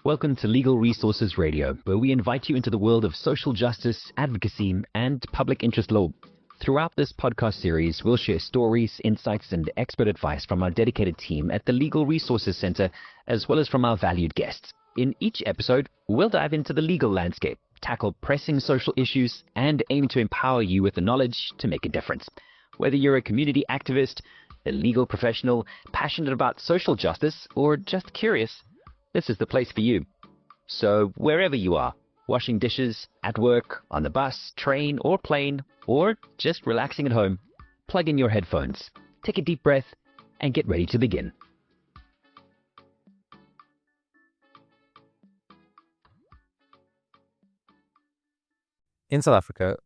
Welcome to Legal Resources Radio, where we invite you into the world of social justice, advocacy, and public interest law. Throughout this podcast series, we'll share stories, insights, and expert advice from our dedicated team at the Legal Resources Center, as well as from our valued guests. In each episode, we'll dive into the legal landscape, tackle pressing social issues, and aim to empower you with the knowledge to make a difference. Whether you're a community activist, a legal professional, passionate about social justice, or just curious, this is the place for you. So wherever you are, washing dishes, at work, on the bus, train, or plane, or just relaxing at home, plug in your headphones, take a deep breath, and get ready to begin. In South Africa,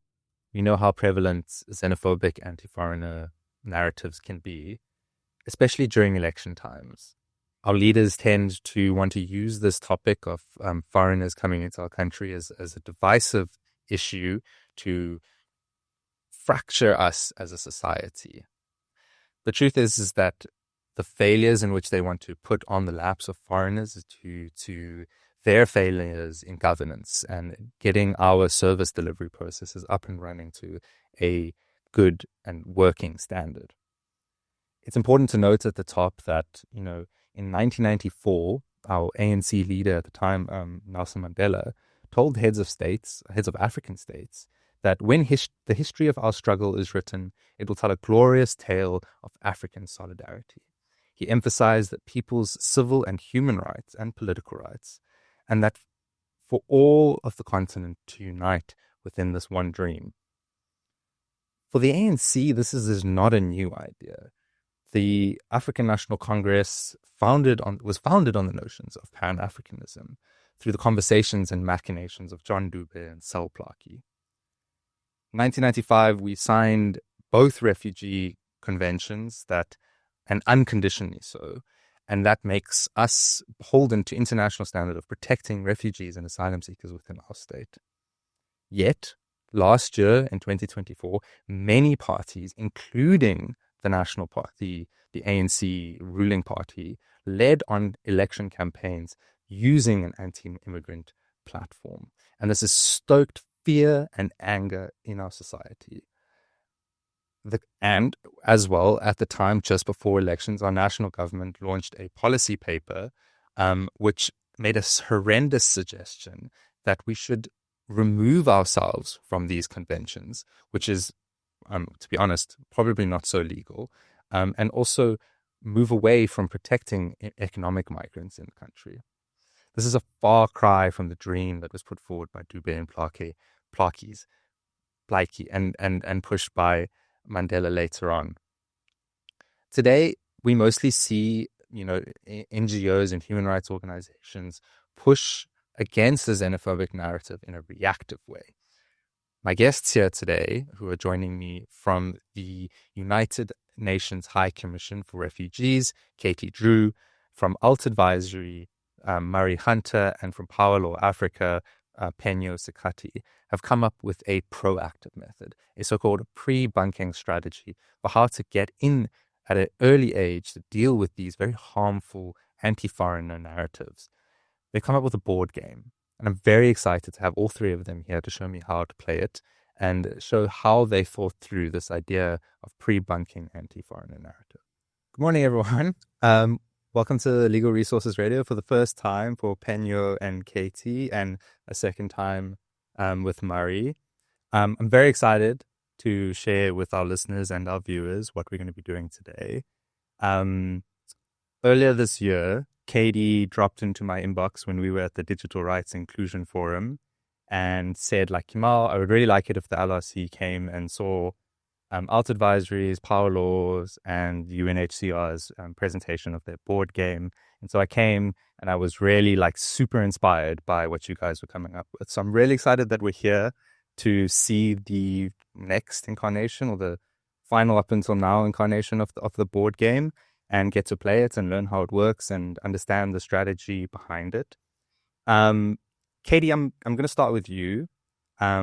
we know how prevalent xenophobic anti-foreigner narratives can be, especially during election times. Our leaders tend to want to use this topic of foreigners coming into our country as a divisive issue to fracture us as a society. The truth is that the failures in which they want to put on the laps of foreigners is to their failures in governance and getting our service delivery processes up and running to a good and working standard. It's important to note at the top that, in 1994, our ANC leader at the time, Nelson Mandela, told heads of African states, that when the history of our struggle is written, it will tell a glorious tale of African solidarity. He emphasized that people's civil and human rights and political rights, and that for all of the continent to unite within this one dream. For the ANC, this is not a new idea. The African National Congress was founded on the notions of Pan-Africanism through the conversations and machinations of John Dube and Sel Plaatje. In 1995, we signed both refugee conventions and unconditionally so, and that makes us beholden to international standard of protecting refugees and asylum seekers within our state. Yet, last year in 2024, many parties, including the National Party, the ANC ruling party, led on election campaigns using an anti-immigrant platform. And this has stoked fear and anger in our society. And as well, at the time, just before elections, our national government launched a policy paper which made a horrendous suggestion that we should remove ourselves from these conventions, which is, to be honest, probably not so legal, and also move away from protecting economic migrants in the country. This is a far cry from the dream that was put forward by Dube and Plaatje and pushed by Mandela later on. Today, we mostly see, NGOs and human rights organizations push against the xenophobic narrative in a reactive way. My guests here today, who are joining me from the United Nations High Commission for Refugees, Katie Drew, from Alt Advisory, Murray Hunter, and from Power Law Africa, Phenyo Sekati, have come up with a proactive method, a so-called pre-bunking strategy for how to get in at an early age to deal with these very harmful anti-foreigner narratives. They've come up with a board game, and I'm very excited to have all three of them here to show me how to play it and show how they thought through this idea of pre-bunking anti-foreigner narrative. Good morning, everyone. Welcome to Legal Resources Radio for the first time for Phenyo and Katie, and a second time with Murray. I'm very excited to share with our listeners and our viewers what we're going to be doing today. Earlier this year, Katie dropped into my inbox when we were at the Digital Rights Inclusion Forum and said, Kemal, I would really like it if the LRC came and saw Alt Advisories, Power Laws, and UNHCR's presentation of their board game. And so I came and I was really super inspired by what you guys were coming up with. So I'm really excited that we're here to see the next incarnation, or the final up until now incarnation of the board game, and get to play it and learn how it works and understand the strategy behind it. Katie, I'm going to start with you.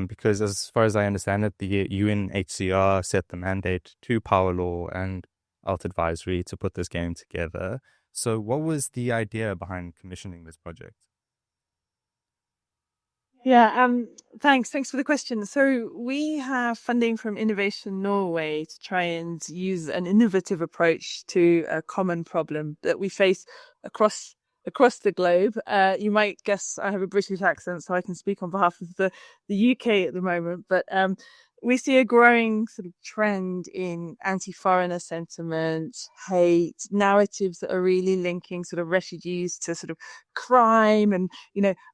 Because as far as I understand it, the UNHCR set the mandate to Power Law and Alt Advisory to put this game together. So what was the idea behind commissioning this project? Thanks for the question. So we have funding from Innovation Norway to try and use an innovative approach to a common problem that we face across the globe. You might guess I have a British accent, so I can speak on behalf of the UK at the moment. But we see a growing sort of trend in anti-foreigner sentiment, hate, narratives that are really linking sort of refugees to sort of crime and,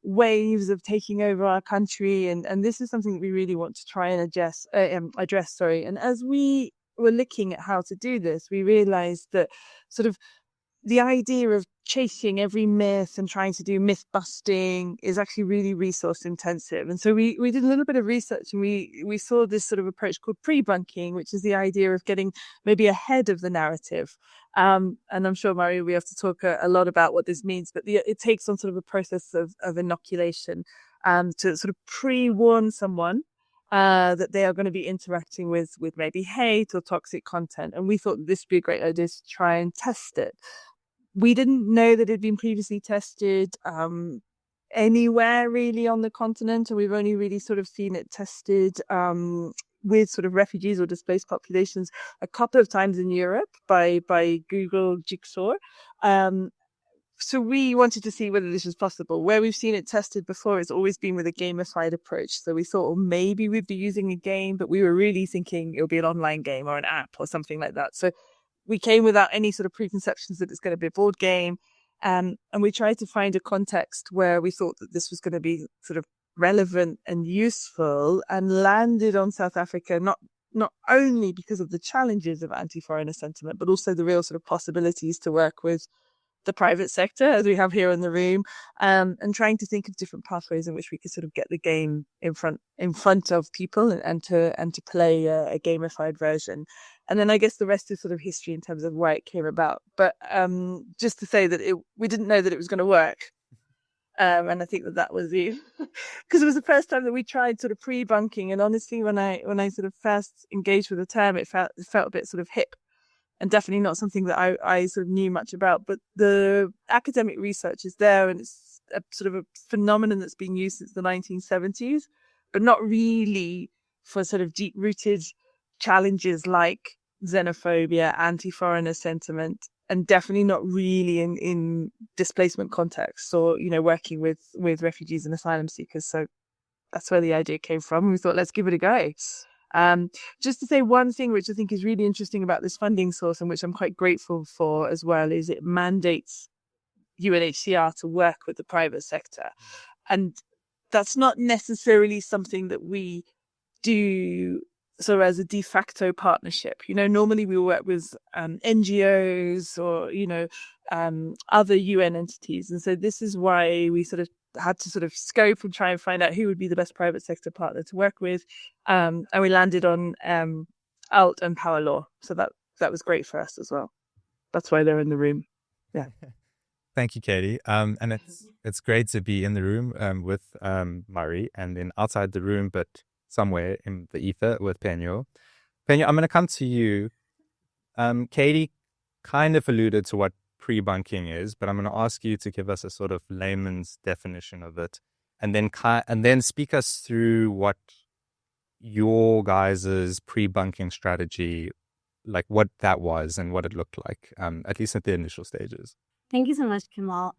waves of taking over our country. And this is something that we really want to try and address. And as we were looking at how to do this, we realized that sort of the idea of chasing every myth and trying to do myth busting is actually really resource intensive. And so we did a little bit of research, and we saw this sort of approach called pre-bunking, which is the idea of getting maybe ahead of the narrative. And I'm sure, Mario, we have to talk a lot about what this means, but it takes on sort of a process of inoculation to sort of pre-warn someone that they are going to be interacting with maybe hate or toxic content. And we thought this would be a great idea to try and test it. We didn't know that it had been previously tested anywhere really on the continent, and we've only really sort of seen it tested with sort of refugees or displaced populations a couple of times in Europe by Google Jigsaw. So we wanted to see whether this was possible. Where we've seen it tested before, it's always been with a gamified approach. So we thought, well, maybe we'd be using a game, but we were really thinking it would be an online game or an app or something like that. So we came without any sort of preconceptions that it's going to be a board game. And we tried to find a context where we thought that this was going to be sort of relevant and useful, and landed on South Africa, not only because of the challenges of anti-foreigner sentiment, but also the real sort of possibilities to work with the private sector, as we have here in the room, and trying to think of different pathways in which we could sort of get the game in front of people and to play a gamified version. And then I guess the rest is sort of history in terms of why it came about. But just to say that we didn't know that it was going to work. And I think that was it, because it was the first time that we tried sort of pre-bunking. And honestly, when I sort of first engaged with the term, it felt a bit sort of hip, and definitely not something that I sort of knew much about. But the academic research is there, and it's a sort of a phenomenon that's been used since the 1970s, but not really for sort of deep-rooted challenges like xenophobia, anti-foreigner sentiment, and definitely not really in displacement contexts or, working with refugees and asylum seekers. So that's where the idea came from. We thought, let's give it a go. Just to say one thing, which I think is really interesting about this funding source, and which I'm quite grateful for as well, is it mandates UNHCR to work with the private sector. And that's not necessarily something that we do sort of as a de facto partnership. Normally we work with NGOs or, other UN entities. And so this is why we sort of had to sort of scope and try and find out who would be the best private sector partner to work with. And we landed on ALT and Power Law. So that was great for us as well. That's why they're in the room. Yeah. Thank you, Katie. And it's great to be in the room with Murray, and then outside the room, but somewhere in the ether with Phenyo. Phenyo, I'm going to come to you. Katie kind of alluded to what pre-bunking is, but I'm going to ask you to give us a sort of layman's definition of it, and then speak us through what your guys' pre-bunking strategy, like what that was and what it looked like, at least at the initial stages. Thank you so much, Kamal.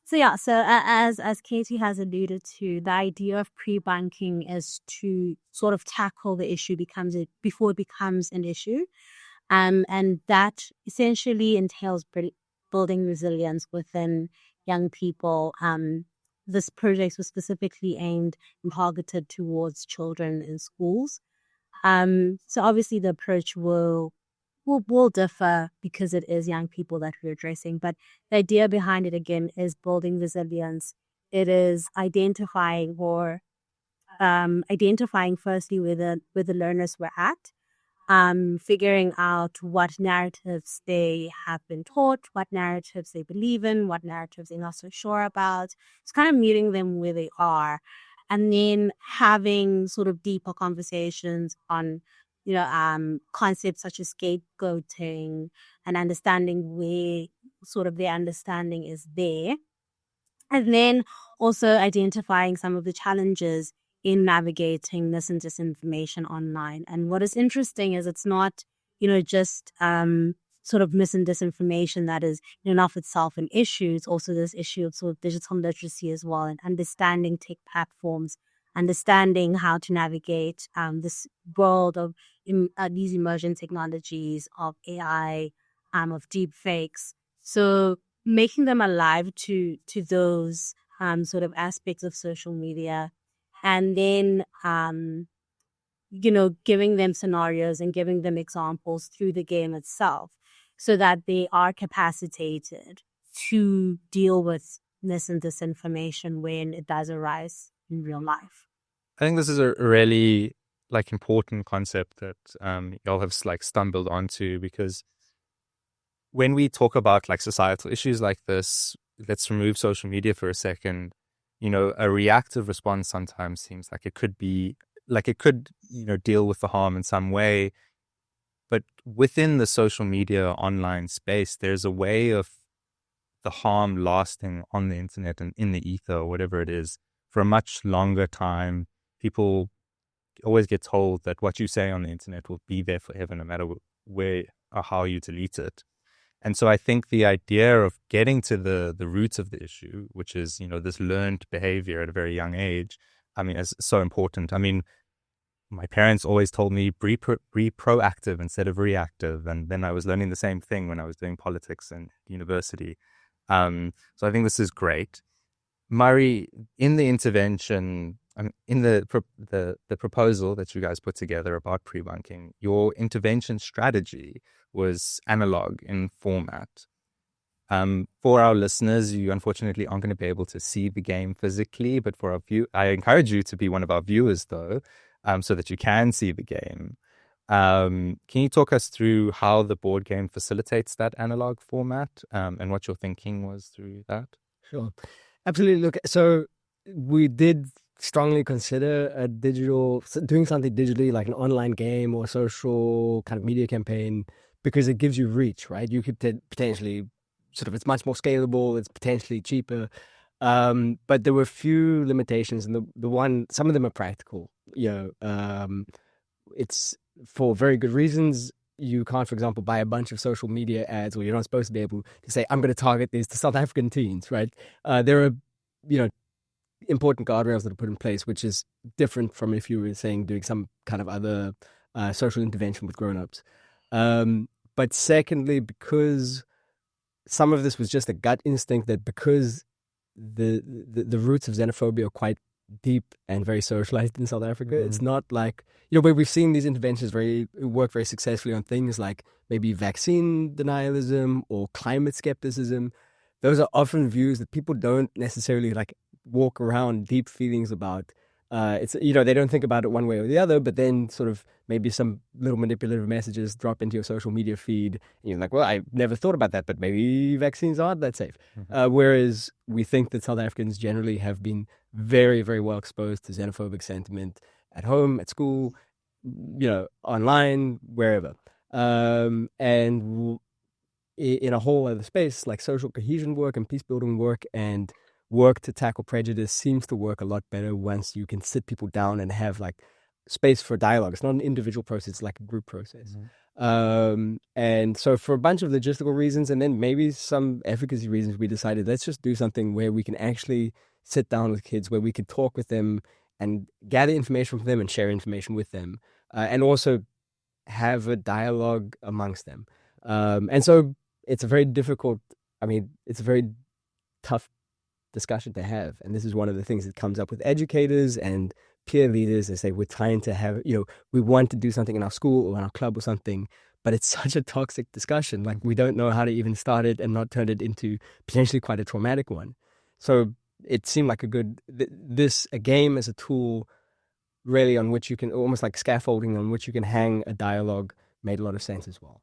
So as Katie has alluded to, the idea of pre-bunking is to sort of tackle the issue before it becomes an issue. And that essentially entails building resilience within young people. This project was specifically aimed and targeted towards children in schools. So obviously the approach will differ because it is young people that we're addressing. But the idea behind it, again, is building resilience. It is identifying firstly where the learners were at, figuring out what narratives they have been taught, what narratives they believe in, what narratives they're not so sure about. It's kind of meeting them where they are, and then having sort of deeper conversations on concepts such as scapegoating and understanding where sort of their understanding is there. And then also identifying some of the challenges in navigating this and disinformation online. And what is interesting is it's not, just sort of mis and disinformation that is in and of itself an issue. It's also this issue of sort of digital literacy as well, and understanding tech platforms, understanding how to navigate this world of these emerging technologies of AI, of deep fakes. So making them alive to those sort of aspects of social media, and then giving them scenarios and giving them examples through the game itself, so that they are capacitated to deal with mis and disinformation when it does arise in real life. I think this is a really important concept that y'all have stumbled onto, because when we talk about societal issues like this, let's remove social media for a second. A reactive response sometimes seems like it could deal with the harm in some way. But within the social media online space, there's a way of the harm lasting on the internet and in the ether or whatever it is for a much longer time. People always get told that what you say on the internet will be there forever, no matter where or how you delete it. And so I think the idea of getting to the roots of the issue, which is, this learned behavior at a very young age, is so important. My parents always told me be proactive instead of reactive. And then I was learning the same thing when I was doing politics in university. So I think this is great. Murray, in the intervention, in the proposal that you guys put together about pre-bunking, your intervention strategy was analog in format. For our listeners, you unfortunately aren't going to be able to see the game physically, but for our I encourage you to be one of our viewers, though, so that you can see the game. Can you talk us through how the board game facilitates that analog format, and what your thinking was through that? Sure. Absolutely. Look, so we did strongly consider doing something digitally, like an online game or social kind of media campaign, because it gives you reach, right? You could potentially it's much more scalable, it's potentially cheaper. But there were a few limitations, and some of them are practical. It's for very good reasons. You can't, for example, buy a bunch of social media ads, or you're not supposed to be able to say, I'm going to target these to South African teens, right? There are, important guardrails that are put in place, which is different from if you were doing some kind of other social intervention with grown-ups. But secondly, because some of this was just a gut instinct, that because the roots of xenophobia are quite deep and very socialized in South Africa. Mm-hmm. It's not like, where we've seen these interventions work very successfully on things like maybe vaccine denialism or climate skepticism. Those are often views that people don't necessarily walk around deep feelings about. It's they don't think about it one way or the other, but then sort of maybe some little manipulative messages drop into your social media feed, and you're like, well, I never thought about that, but maybe vaccines aren't that safe. Mm-hmm. Whereas we think that South Africans generally have been very, very well exposed to xenophobic sentiment at home, at school, online, wherever. And in a whole other space, like social cohesion work and peace building work and work to tackle prejudice seems to work a lot better once you can sit people down and have space for dialogue. It's not an individual process, it's like a group process. Mm-hmm. And so for a bunch of logistical reasons, and then maybe some efficacy reasons, we decided let's just do something where we can actually sit down with kids, where we could talk with them and gather information from them and share information with them, and also have a dialogue amongst them. And so it's a very tough discussion to have. And this is one of the things that comes up with educators and peer leaders. They say, we're trying to have, we want to do something in our school or in our club or something, but it's such a toxic discussion. We don't know how to even start it and not turn it into potentially quite a traumatic one. So it seemed like a game as a tool really on which you can, almost like scaffolding on which you can hang a dialogue, made a lot of sense as well.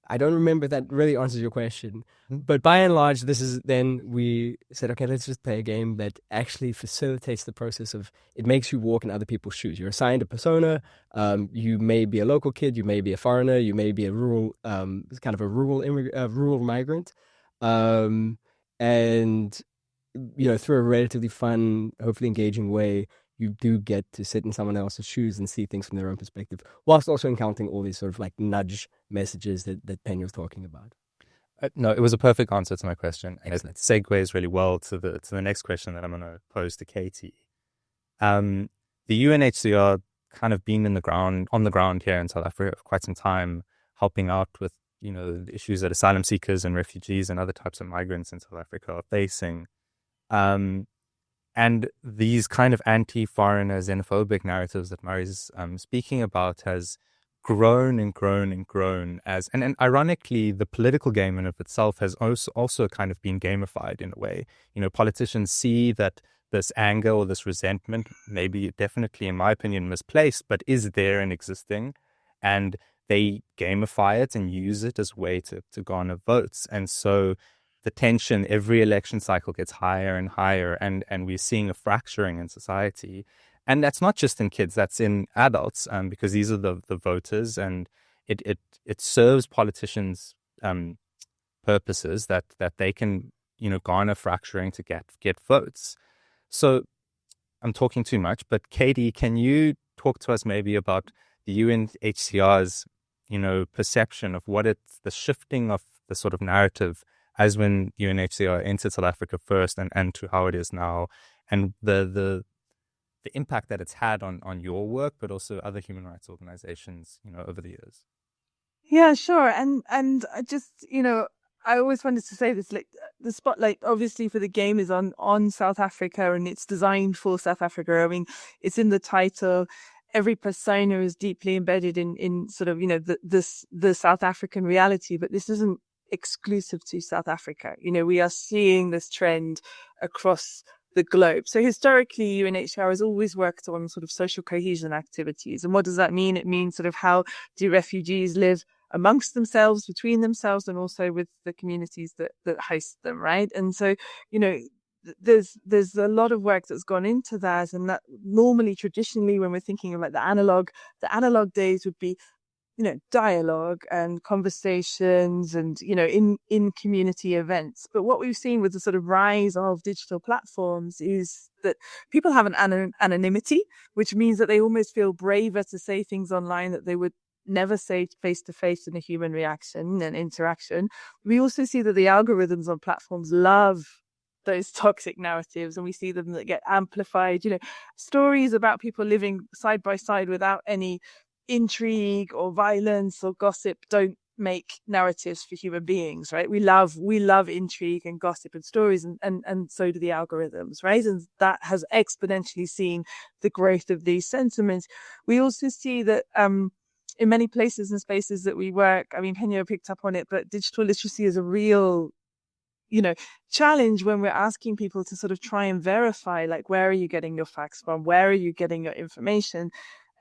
I don't remember if that really answers your question, but by and large, we said, okay, let's just play a game that actually facilitates the process of, it makes you walk in other people's shoes. You're assigned a persona. You may be a local kid, you may be a foreigner, you may be a rural migrant. And through a relatively fun, hopefully engaging way, you do get to sit in someone else's shoes and see things from their own perspective, whilst also encountering all these sort of like nudge messages that Phenyo was talking about. No, it was a perfect answer to my question. And it segues really well to the next question that I'm going to pose to Katie. The UNHCR kind of been on the ground here in South Africa for quite some time, helping out with, the issues that asylum seekers and refugees and other types of migrants in South Africa are facing. And these kind of anti-foreigner xenophobic narratives that Murray's speaking about has grown and grown and grown and ironically, the political game in of itself has also kind of been gamified in a way. Politicians see that this anger or this resentment, maybe definitely, in my opinion, misplaced, but is there and existing, and they gamify it and use it as a way to garner votes. And so the tension every election cycle gets higher and higher, and we're seeing a fracturing in society. And that's not just in kids, that's in adults, because these are the voters, and it serves politicians' purposes that they can, garner fracturing to get votes. So I'm talking too much, but Katie, can you talk to us maybe about the UNHCR's, perception of what it's the shifting of the sort of narrative as when UNHCR entered South Africa first and to how it is now, and the impact that it's had on your work, but also other human rights organizations, over the years? Yeah, sure. And I just, I always wanted to say this, like the spotlight obviously for the game is on South Africa, and it's designed for South Africa. I mean, it's in the title. Every persona is deeply embedded in sort of, the South African reality, but this isn't exclusive to South Africa. We are seeing this trend across the globe. So historically, UNHCR has always worked on sort of social cohesion activities. And what does that mean? It means sort of how do refugees live amongst themselves, between themselves, and also with the communities that host them, right? And so, there's a lot of work that's gone into that. And that normally, traditionally, when we're thinking about the analog days would be dialogue and conversations and, in community events. But what we've seen with the sort of rise of digital platforms is that people have an anonymity, which means that they almost feel braver to say things online that they would never say face to face in a human reaction and interaction. We also see that the algorithms on platforms love those toxic narratives, and we see them that get amplified. Stories about people living side by side without any intrigue or violence or gossip don't make narratives for human beings, right? We love intrigue and gossip and stories, and so do the algorithms, right? And that has exponentially seen the growth of these sentiments. We also see that in many places and spaces that we work, I mean, Phenyo picked up on it, but digital literacy is a real challenge when we're asking people to sort of try and verify, like, where are you getting your facts from? Where are you getting your information?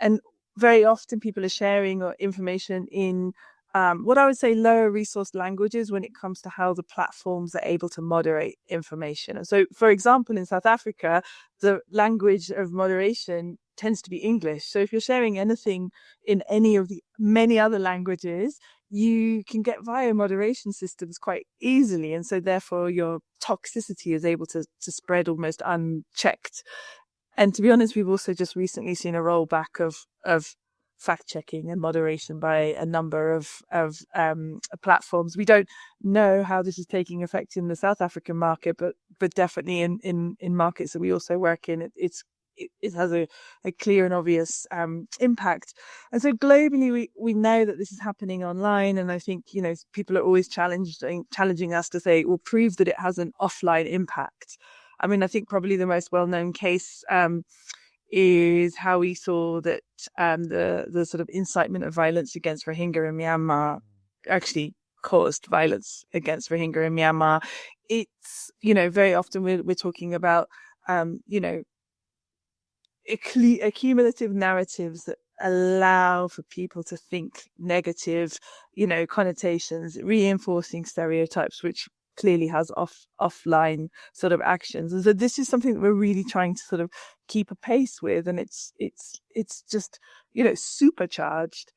And very often people are sharing information in what I would say lower resource languages when it comes to how the platforms are able to moderate information. And so, for example, in South Africa, the language of moderation tends to be English. So if you're sharing anything in any of the many other languages, you can get via moderation systems quite easily. And so therefore your toxicity is able to spread almost unchecked. And to be honest, we've also just recently seen a rollback of fact-checking and moderation by a number of platforms. We don't know how this is taking effect in the South African market, but definitely in markets that we also work in, it has a clear and obvious impact. And so globally, we know that this is happening online. And I think, people are always challenging us to say, well, prove that it has an offline impact. I mean, I think probably the most well-known case is how we saw that the sort of incitement of violence against Rohingya in Myanmar actually caused violence against Rohingya in Myanmar. It's, very often we're talking about, accumulative narratives that allow for people to think negative, connotations, reinforcing stereotypes, which clearly has offline sort of actions. And so this is something that we're really trying to sort of keep a pace with, and it's just supercharged.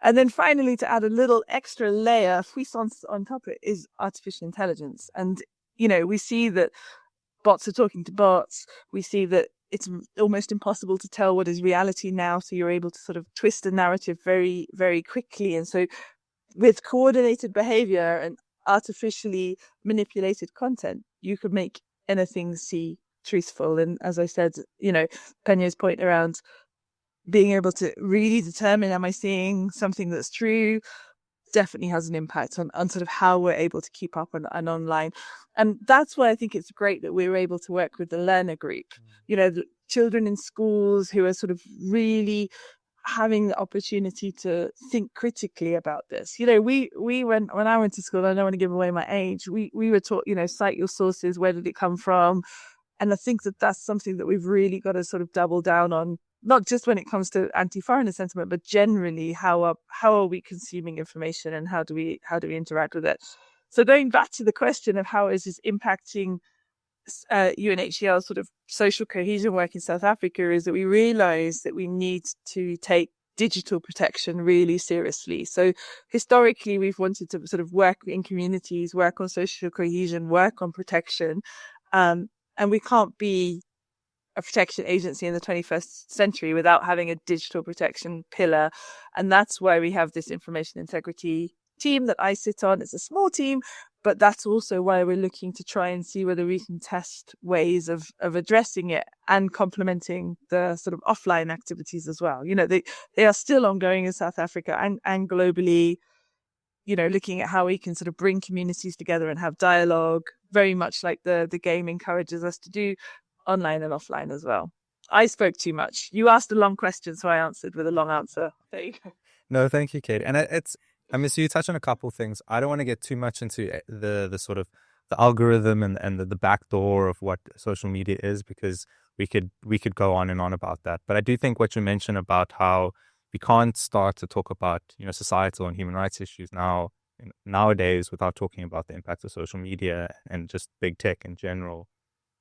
And then finally, to add a little extra layer, puissance on top of it, is artificial intelligence. And we see that bots are talking to bots. We see that it's almost impossible to tell what is reality now. So you're able to sort of twist a narrative very, very quickly. And so with coordinated behavior and artificially manipulated content, you could make anything seem truthful. And as I said, Phenyo's point around being able to really determine, am I seeing something that's true, definitely has an impact on sort of how we're able to keep up and online. And that's why I think it's great that we're able to work with the learner group, the children in schools who are sort of really having the opportunity to think critically about this. We when I went to school, I don't want to give away my age, we were taught, cite your sources, where did it come from? And I think that that's something that we've really got to sort of double down on, not just when it comes to anti-foreigner sentiment, but generally how are we consuming information and how do we interact with it? So going back to the question of how is this impacting UNHCR sort of social cohesion work in South Africa, is that we realise that we need to take digital protection really seriously. So historically, we've wanted to sort of work in communities, work on social cohesion, work on protection, and we can't be a protection agency in the 21st century without having a digital protection pillar. And that's why we have this information integrity team that I sit on. It's a small team, but that's also why we're looking to try and see whether we can test ways of addressing it and complementing the sort of offline activities as well. They are still ongoing in South Africa and globally, looking at how we can sort of bring communities together and have dialogue, very much like the game encourages us to do, online and offline as well. I spoke too much. You asked a long question, so I answered with a long answer. There you go. No, thank you, Kate. And so you touched on a couple of things. I don't want to get too much into the sort of the algorithm and the back door of what social media is, because we could go on and on about that. But I do think what you mentioned about how we can't start to talk about, societal and human rights issues nowadays without talking about the impact of social media and just big tech in general.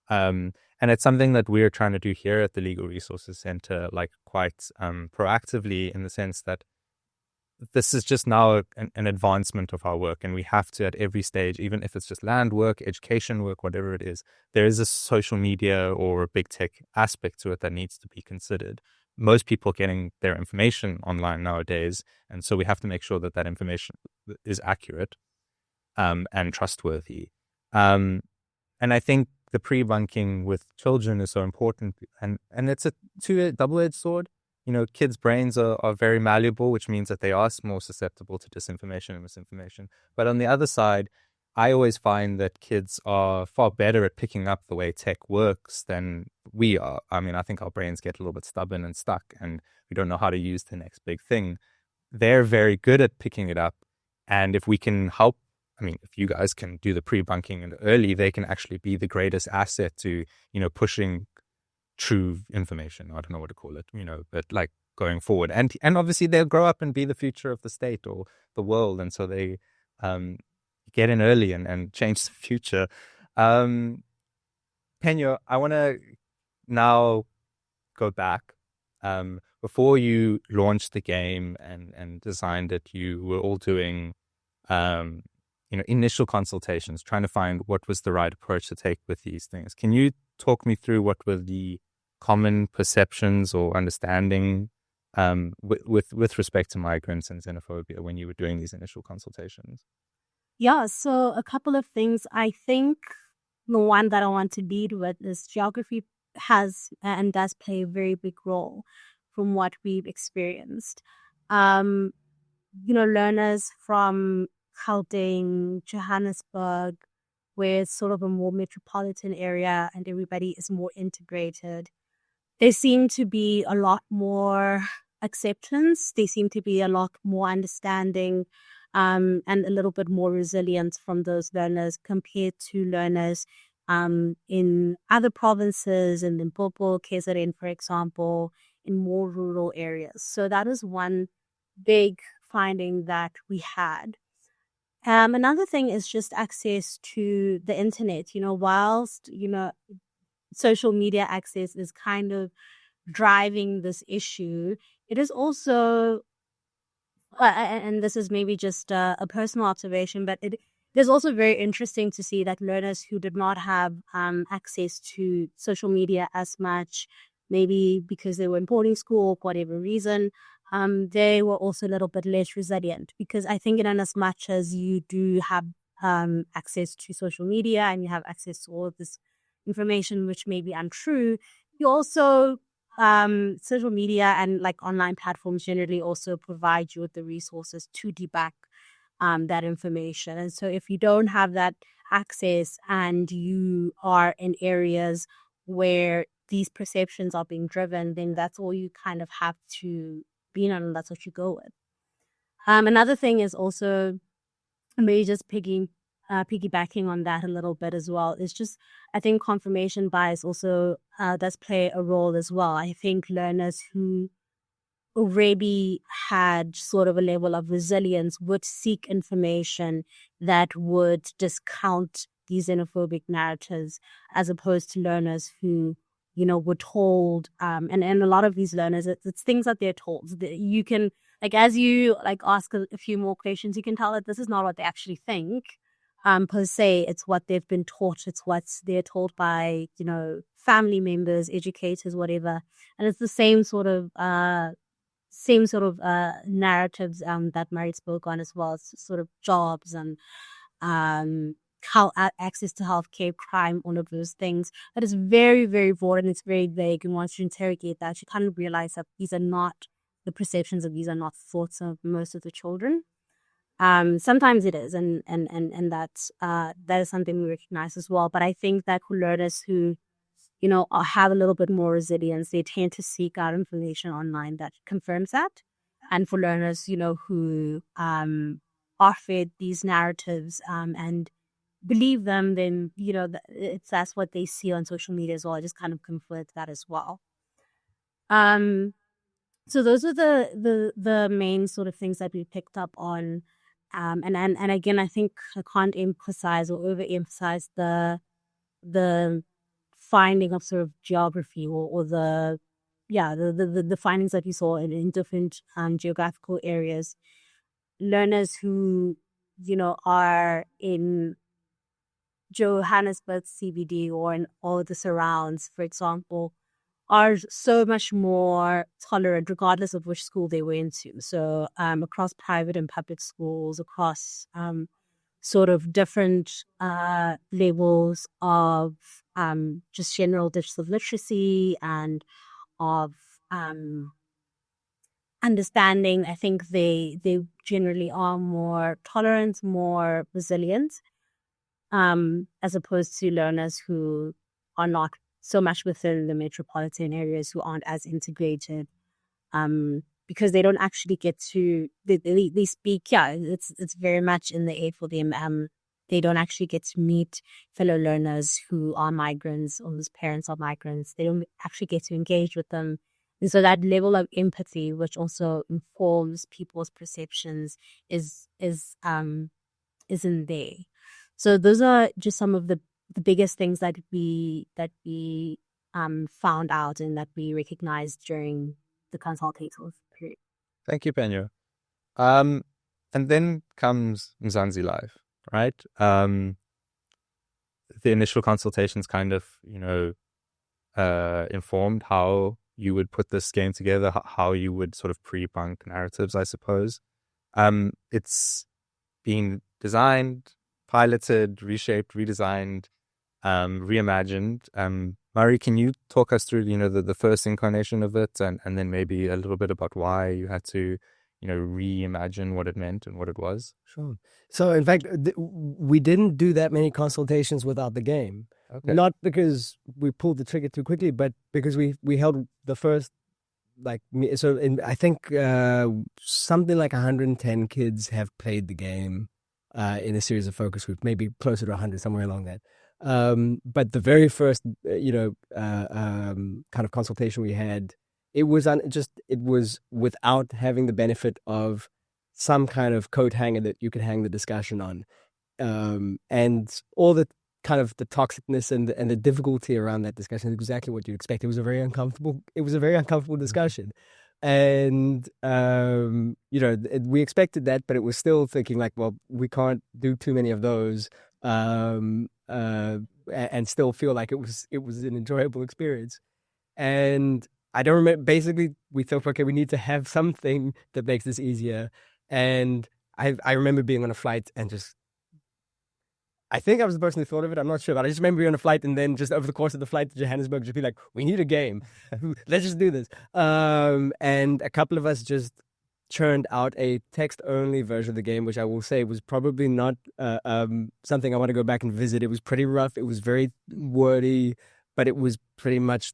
And it's something that we're trying to do here at the Legal Resources Center, like quite proactively, in the sense that this is just now an advancement of our work, and we have to, at every stage, even if it's just land work, education work, whatever it is, there is a social media or a big tech aspect to it that needs to be considered. Most people getting their information online nowadays, and so we have to make sure that that information is accurate and trustworthy. And I think the pre-bunking with children is so important, and it's a double-edged sword. Kids' brains are very malleable, which means that they are more susceptible to disinformation and misinformation. But on the other side, I always find that kids are far better at picking up the way tech works than we are. I mean, I think our brains get a little bit stubborn and stuck, and we don't know how to use the next big thing. They're very good at picking it up. And if we can help, if you guys can do the pre-bunking and early, they can actually be the greatest asset to, pushing true information. I don't know what to call it, but like going forward. And obviously they'll grow up and be the future of the state or the world. And so they get in early and change the future. Phenyo, I want to now go back. Before you launched the game and designed it, you were all doing initial consultations, trying to find what was the right approach to take with these things. Can you talk me through what were the common perceptions or understanding with respect to migrants and xenophobia when you were doing these initial consultations? Yeah, so a couple of things. I think the one that I want to lead with is geography has and does play a very big role from what we've experienced. Learners from Gauteng, Johannesburg, where it's sort of a more metropolitan area and everybody is more integrated, there seem to be a lot more acceptance. There seem to be a lot more understanding and a little bit more resilience from those learners compared to learners in other provinces, in Limpopo, KZN, for example, in more rural areas. So that is one big finding that we had. Another thing is just access to the internet. Whilst, social media access is kind of driving this issue, it is also, and this is maybe just a personal observation, but it there's also very interesting to see that learners who did not have access to social media as much, maybe because they were in boarding school or for whatever reason, they were also a little bit less resilient. Because I think in as much as you do have access to social media and you have access to all of this information which may be untrue, you also social media and like online platforms generally also provide you with the resources to debunk that information. And so if you don't have that access and you are in areas where these perceptions are being driven, then that's all you kind of have to be on, and that's what you go with. Another thing is also maybe just piggybacking on that a little bit as well. It's just, I think confirmation bias also does play a role as well. I think learners who already had sort of a level of resilience would seek information that would discount these xenophobic narratives, as opposed to learners who, were told, and a lot of these learners, it's things that they're told. You can, like, as you like ask a few more questions, you can tell that this is not what they actually think, per se. It's what they've been taught. It's what they're told by, family members, educators, whatever. And it's the same sort of narratives that Murray spoke on as well. It's sort of jobs and how access to healthcare, crime, all of those things. That is very, very broad and it's very vague. And once you interrogate that, you kind of realize that these are not the perceptions of these are not thoughts of most of the children. Sometimes it is, and that's that is something we recognize as well. But I think that learners who have a little bit more resilience, they tend to seek out information online that confirms that. And for learners, who are fed these narratives and believe them, then, that's what they see on social media as well. It just kind of confirms that as well. So those are the main sort of things that we picked up on. And again, I think I can't emphasize or overemphasize the finding of sort of geography or the findings that we saw in different geographical areas. Learners who, are in Johannesburg CBD or in all the surrounds, for example, are so much more tolerant regardless of which school they went to. So across private and public schools, across sort of different levels of just general digital literacy and of understanding, I think they generally are more tolerant, more resilient, as opposed to learners who are not so much within the metropolitan areas, who aren't as integrated, because they don't actually get to, they speak, it's very much in the air for them. They don't actually get to meet fellow learners who are migrants or whose parents are migrants. They don't actually get to engage with them. And so that level of empathy, which also informs people's perceptions, isn't there. So those are just some of the biggest things that we found out and that we recognized during the consultative period. Thank you, Phenyo. And then comes Mzansi Life, right? The initial consultations kind of, informed how you would put this game together, how you would sort of pre-bunk narratives, I suppose. It's been designed, piloted, reshaped, redesigned, reimagined. Murray, can you talk us through, the first incarnation of it, and then maybe a little bit about why you had to, reimagine what it meant and what it was? Sure. So, in fact, we didn't do that many consultations without the game. Okay. Not because we pulled the trigger too quickly, but because we held the first, I think something like 110 kids have played the game in a series of focus groups, maybe closer to 100, somewhere along that. But the very first, kind of consultation we had, it was without having the benefit of some kind of coat hanger that you could hang the discussion on, and all the kind of the toxicness and the difficulty around that discussion is exactly what you'd expect. It was a very uncomfortable discussion, And, we expected that, but it was still thinking like, well, we can't do too many of those and still feel like it was an enjoyable experience. And I don't remember, basically we thought, okay, we need to have something that makes this easier. And I remember being on a flight and I think I was the person who thought of it. I'm not sure, but I just remember being on a flight and then just over the course of the flight to Johannesburg, just be like, we need a game. Let's just do this. And a couple of us just churned out a text-only version of the game, which I will say was probably not something I want to go back and visit. It was pretty rough. It was very wordy, but it was pretty much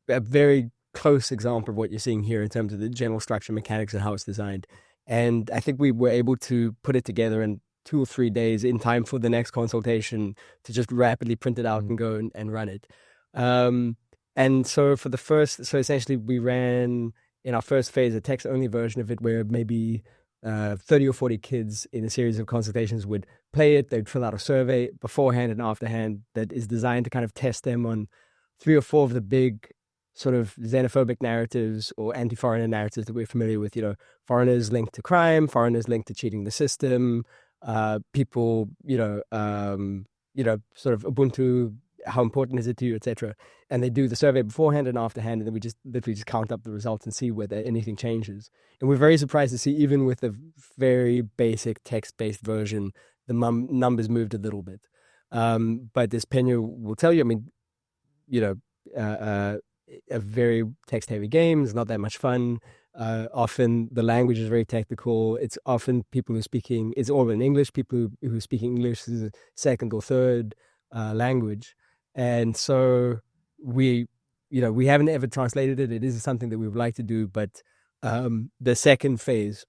a very close example of what you're seeing here in terms of the general structure, mechanics, and how it's designed. And I think we were able to put it together in 2 or 3 days in time for the next consultation to just rapidly print it out and go and run it. And so essentially we ran in our first phase a text-only version of it where maybe 30 or 40 kids in a series of consultations would play it. They'd fill out a survey beforehand and afterhand that is designed to kind of test them on 3 or 4 of the big sort of xenophobic narratives or anti-foreigner narratives that we're familiar with. Foreigners linked to crime, foreigners linked to cheating the system, people, sort of Ubuntu, how important is it to you, etc. And they do the survey beforehand and afterhand, and then we just literally just count up the results and see whether anything changes. And we're very surprised to see, even with a very basic text-based version, the numbers moved a little bit. But as Phenyo will tell you, I mean, a very text-heavy game is not that much fun. Often the language is very technical. It's often people who are speaking, it's all in English, people who are speaking English is a second or third language. And so we haven't ever translated it. It is something that we would like to do, but the second phase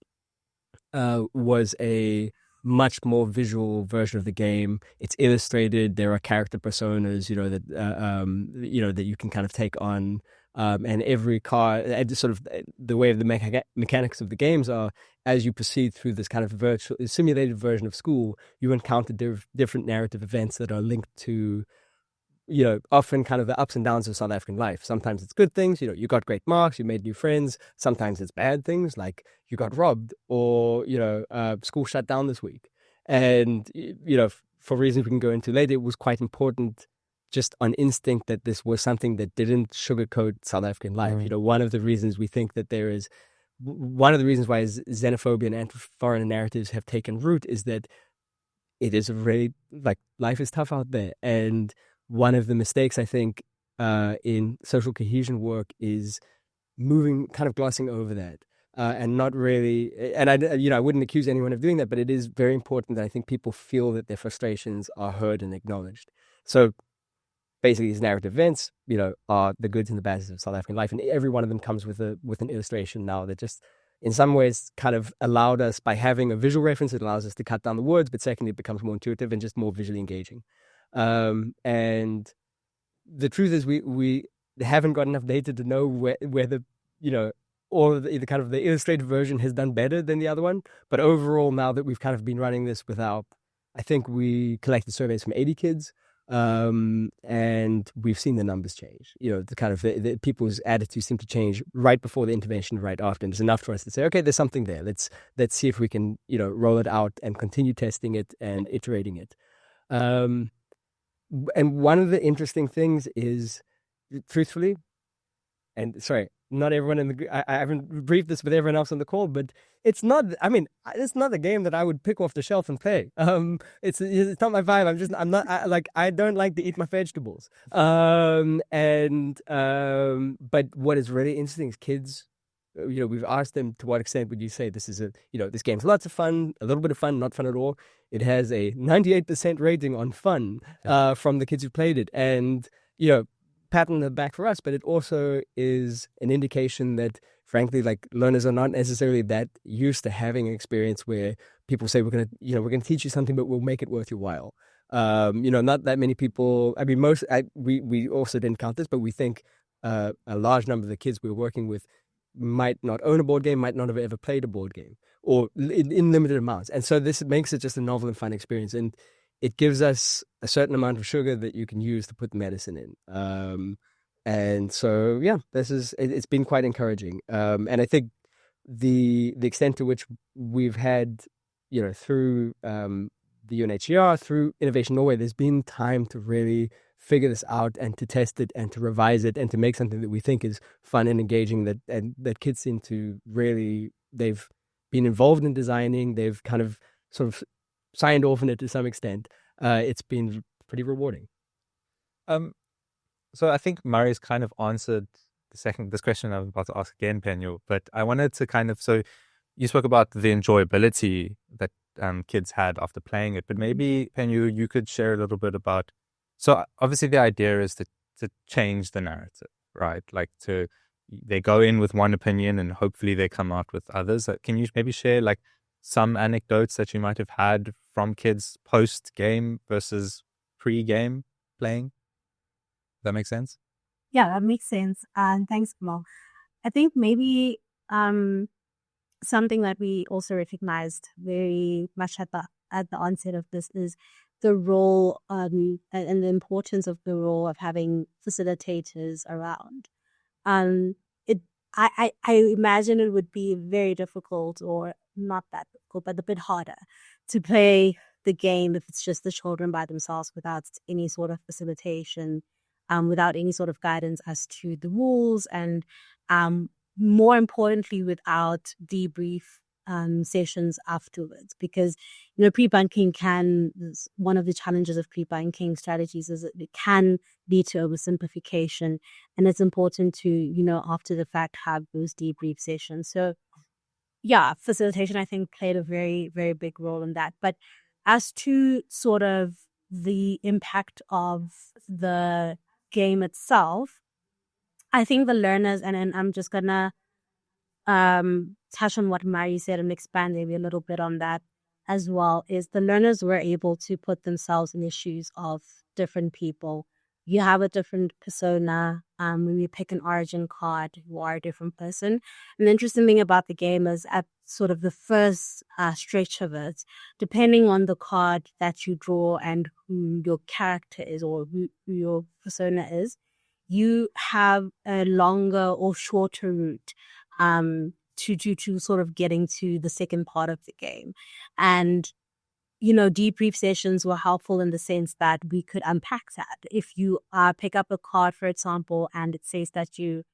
was a much more visual version of the game. It's illustrated. There are character personas, that you can kind of take on. And every car, sort of the way the mechanics of the games are, as you proceed through this kind of virtual simulated version of school, you encounter different narrative events that are linked to, often kind of the ups and downs of South African life. Sometimes it's good things, you got great marks, you made new friends. Sometimes it's bad things, like you got robbed or, school shut down this week. And, for reasons we can go into later, it was quite important just on instinct that this was something that didn't sugarcoat South African life. Right. One of the reasons we think that one of the reasons why xenophobia and anti-foreign narratives have taken root is that it is really, like, life is tough out there. And one of the mistakes, I think, in social cohesion work is kind of glossing over that. And not really, and I wouldn't accuse anyone of doing that, but it is very important that I think people feel that their frustrations are heard and acknowledged. So basically, these narrative events, are the goods and the bads of South African life, and every one of them comes with an illustration now that just, in some ways, kind of allowed us, by having a visual reference, it allows us to cut down the words, but secondly, it becomes more intuitive and just more visually engaging. And the truth is, we haven't got enough data to know whether all of the kind of the illustrated version has done better than the other one. But overall, now that we've kind of been running this I think we collected surveys from 80 kids. And we've seen the numbers change. The kind of the people's attitudes seem to change right before the intervention, right after. And it's enough for us to say, okay, there's something there. Let's see if we can, roll it out and continue testing it and iterating it. And one of the interesting things is, truthfully, and sorry, not everyone I haven't briefed this with everyone else on the call, but it's not a game that I would pick off the shelf and play. It's not my vibe. I don't like to eat my vegetables. But what is really interesting is kids, we've asked them, to what extent would you say this is this game's lots of fun, a little bit of fun, not fun at all. It has a 98% rating on fun, from the kids who played it. And, pat on the back for us, but it also is an indication that, frankly, like, learners are not necessarily that used to having an experience where people say we're gonna teach you something, but we'll make it worth your while. Not that many people. I mean, we also didn't count this, but we think a large number of the kids we were working with might not own a board game, might not have ever played a board game, or in limited amounts, and so this makes it just a novel and fun experience. And it gives us a certain amount of sugar that you can use to put the medicine in. And so, yeah, it's been quite encouraging. And I think the extent to which we've had, through the UNHCR, through Innovation Norway, there's been time to really figure this out and to test it and to revise it and to make something that we think is fun and engaging, that kids seem to really, they've been involved in designing, they've kind of sort of signed off on it to some extent. It's been pretty rewarding. So I think Murray's kind of answered this question I'm about to ask again, Phenyo, but I wanted to so you spoke about the enjoyability that kids had after playing it, but maybe, Phenyo, you could share a little bit about, so obviously the idea is to change the narrative, right? Like they go in with one opinion and hopefully they come out with others. Can you maybe share like some anecdotes that you might have had from kids post-game versus pre-game playing? That makes sense? Yeah, that makes sense. And thanks, Kamal. I think maybe something that we also recognized very much at the onset of this is the role and the importance of the role of having facilitators around. I imagine it would be very difficult, or not that difficult, but a bit harder to play the game if it's just the children by themselves without any sort of facilitation, without any sort of guidance as to the rules, and more importantly, without debrief sessions afterwards. Because, pre-bunking one of the challenges of pre-bunking strategies is that it can lead to oversimplification, and it's important to, after the fact, have those debrief sessions. So, yeah, facilitation, I think, played a very, very big role in that. But as to sort of the impact of the game itself, I think the learners, and I'm just gonna touch on what Mari said and expand maybe a little bit on that as well, is the learners were able to put themselves in the shoes of different people. You have a different persona. When you pick an origin card, you are a different person. And the interesting thing about the game is at sort of the first stretch of it, depending on the card that you draw and who your character is or who your persona is, you have a longer or shorter route to sort of getting to the second part of the game. And, debrief sessions were helpful in the sense that we could unpack that. If you pick up a card, for example, and it says that you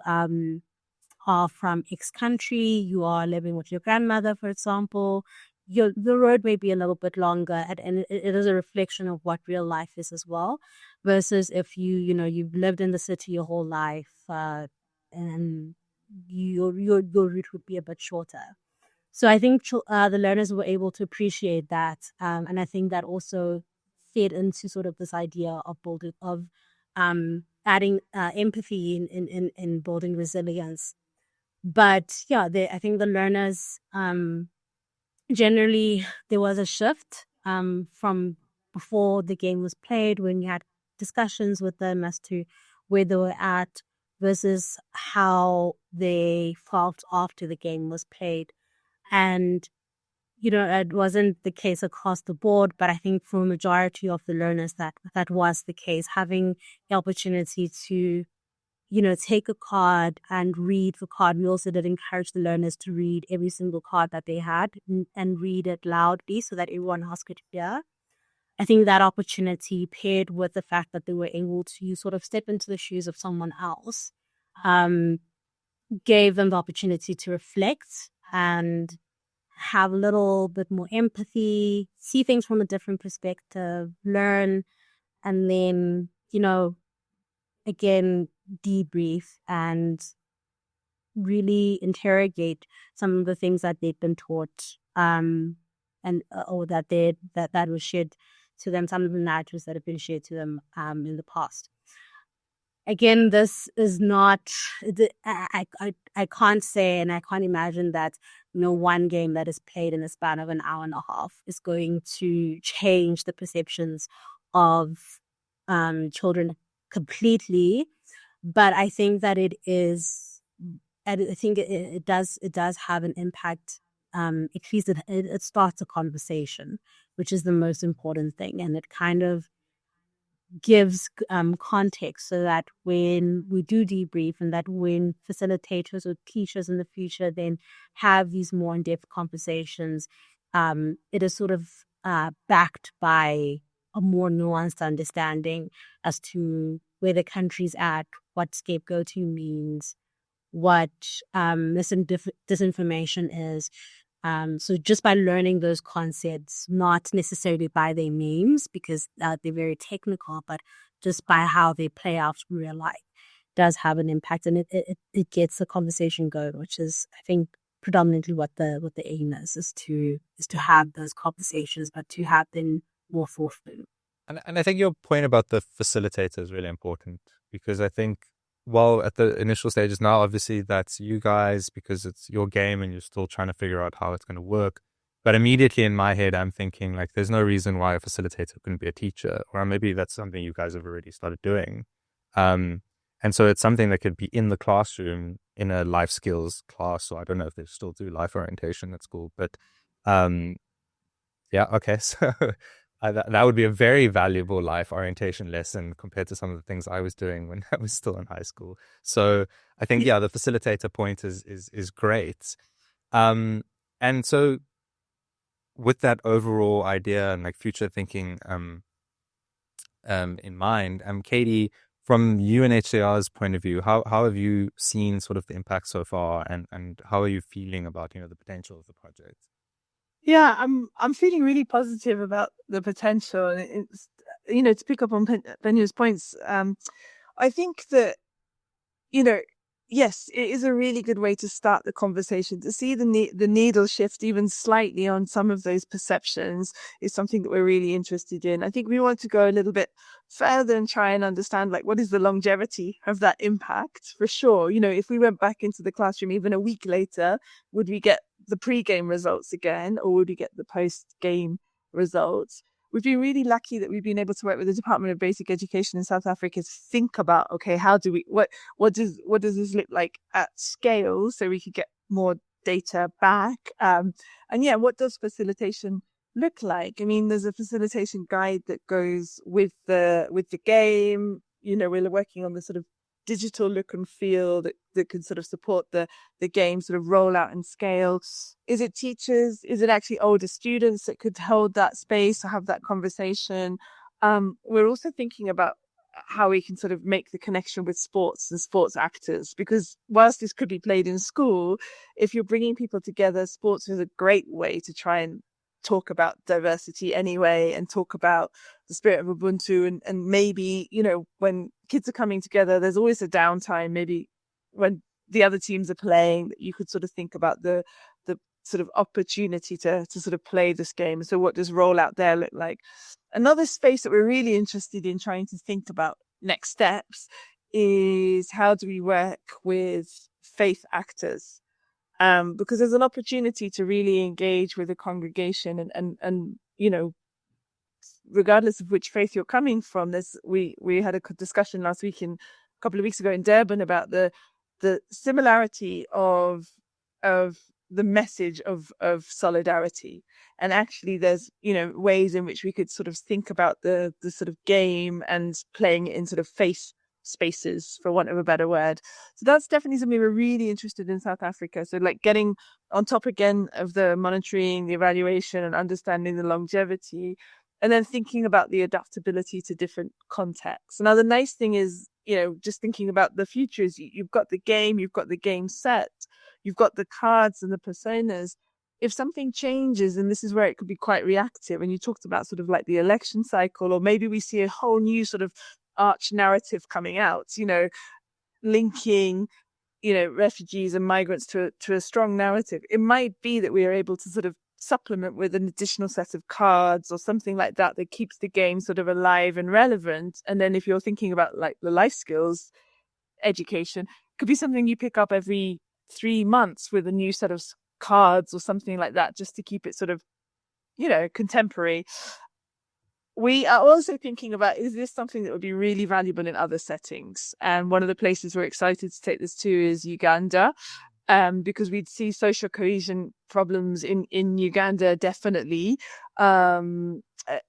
are from X country, you are living with your grandmother, for example, the road may be a little bit longer, and it is a reflection of what real life is as well, versus if you've lived in the city your whole life, and your route would be a bit shorter. So I think the learners were able to appreciate that, and I think that also fed into sort of this idea of adding empathy in building resilience. But yeah, I think the learners generally, there was a shift from before the game was played, when you had discussions with them as to where they were at versus how they felt after the game was played. And, it wasn't the case across the board, but I think for a majority of the learners that was the case, having the opportunity to, take a card and read the card. We also did encourage the learners to read every single card that they had and read it loudly so that everyone else could hear. I think that opportunity, paired with the fact that they were able to sort of step into the shoes of someone else, gave them the opportunity to reflect and have a little bit more empathy, see things from a different perspective, learn, and then, again, debrief and really interrogate some of the things that they'd been taught, or that was shared to them, some of the narratives that have been shared to them in the past. Again, this is not, I can't say, and I can't imagine that, one game that is played in the span of an hour and a half is going to change the perceptions of children completely. But I think that it is, I think it does have an impact. At least it starts a conversation, which is the most important thing. And it kind of gives context, so that when we do debrief, and that when facilitators or teachers in the future then have these more in-depth conversations, it is sort of backed by a more nuanced understanding as to where the country's at, what scapegoating means, what disinformation is. So just by learning those concepts, not necessarily by their names, because they're very technical, but just by how they play out in real life, does have an impact, and it gets the conversation going, which is, I think, predominantly what the aim is to have those conversations, but to have them more forthcoming. And I think your point about the facilitator is really important, because I think, well, at the initial stages now, obviously that's you guys because it's your game and you're still trying to figure out how it's going to work. But immediately in my head, I'm thinking like, there's no reason why a facilitator couldn't be a teacher, or maybe that's something you guys have already started doing. And so it's something that could be in the classroom in a life skills class. So I don't know if they still do life orientation at school, but yeah, okay. So that would be a very valuable life orientation lesson compared to some of the things I was doing when I was still in high school. So I think, yeah, the facilitator point is great. And so with that overall idea and like future thinking in mind, Katie, from UNHCR's point of view, how have you seen sort of the impact so far, and how are you feeling about, the potential of the project? Yeah, I'm feeling really positive about the potential. It's, to pick up on Phenyo's points, I think that, yes, it is a really good way to start the conversation. To see the needle shift even slightly on some of those perceptions is something that we're really interested in. I think we want to go a little bit further and try and understand, like, what is the longevity of that impact, for sure. If we went back into the classroom even a week later, would we get the pre-game results again, or would we get the post-game results? We've been really lucky that we've been able to work with the Department of Basic Education in South Africa to think about, okay, how do we, what does this look like at scale, so we could get more data back? And yeah, what does facilitation look like? I mean, there's a facilitation guide that goes with the game. We're working on the sort of digital look and feel that can sort of support the game sort of rollout and scale. Is it teachers? Is it actually older students that could hold that space or have that conversation? We're also thinking about how we can sort of make the connection with sports and sports actors, because whilst this could be played in school, if you're bringing people together, sports is a great way to try and talk about diversity anyway, and talk about the spirit of Ubuntu, and maybe, when kids are coming together, there's always a downtime, maybe when the other teams are playing, that you could sort of think about the sort of opportunity to sort of play this game. So what does rollout there look like? Another space that we're really interested in trying to think about next steps is, how do we work with faith actors? Because there's an opportunity to really engage with the congregation, and regardless of which faith you're coming from. We had a discussion last week, a couple of weeks ago in Durban, about the similarity of the message of solidarity, and actually there's ways in which we could sort of think about the sort of game and playing it in sort of faith spaces, for want of a better word. So that's definitely something we're really interested in South Africa. So like getting on top again of the monitoring, the evaluation, and understanding the longevity, and then thinking about the adaptability to different contexts. Now, the nice thing is, just thinking about the future is, you've got the game set, you've got the cards and the personas. If something changes, and this is where it could be quite reactive, and you talked about sort of like the election cycle, or maybe we see a whole new sort of arch narrative coming out, linking, refugees and migrants to a strong narrative. It might be that we are able to sort of supplement with an additional set of cards or something like that keeps the game sort of alive and relevant. And then if you're thinking about like the life skills education, it could be something you pick up every 3 months with a new set of cards or something like that, just to keep it sort of, contemporary. We are also thinking about, is this something that would be really valuable in other settings? And one of the places we're excited to take this to is Uganda. because we'd see social cohesion problems in Uganda, definitely.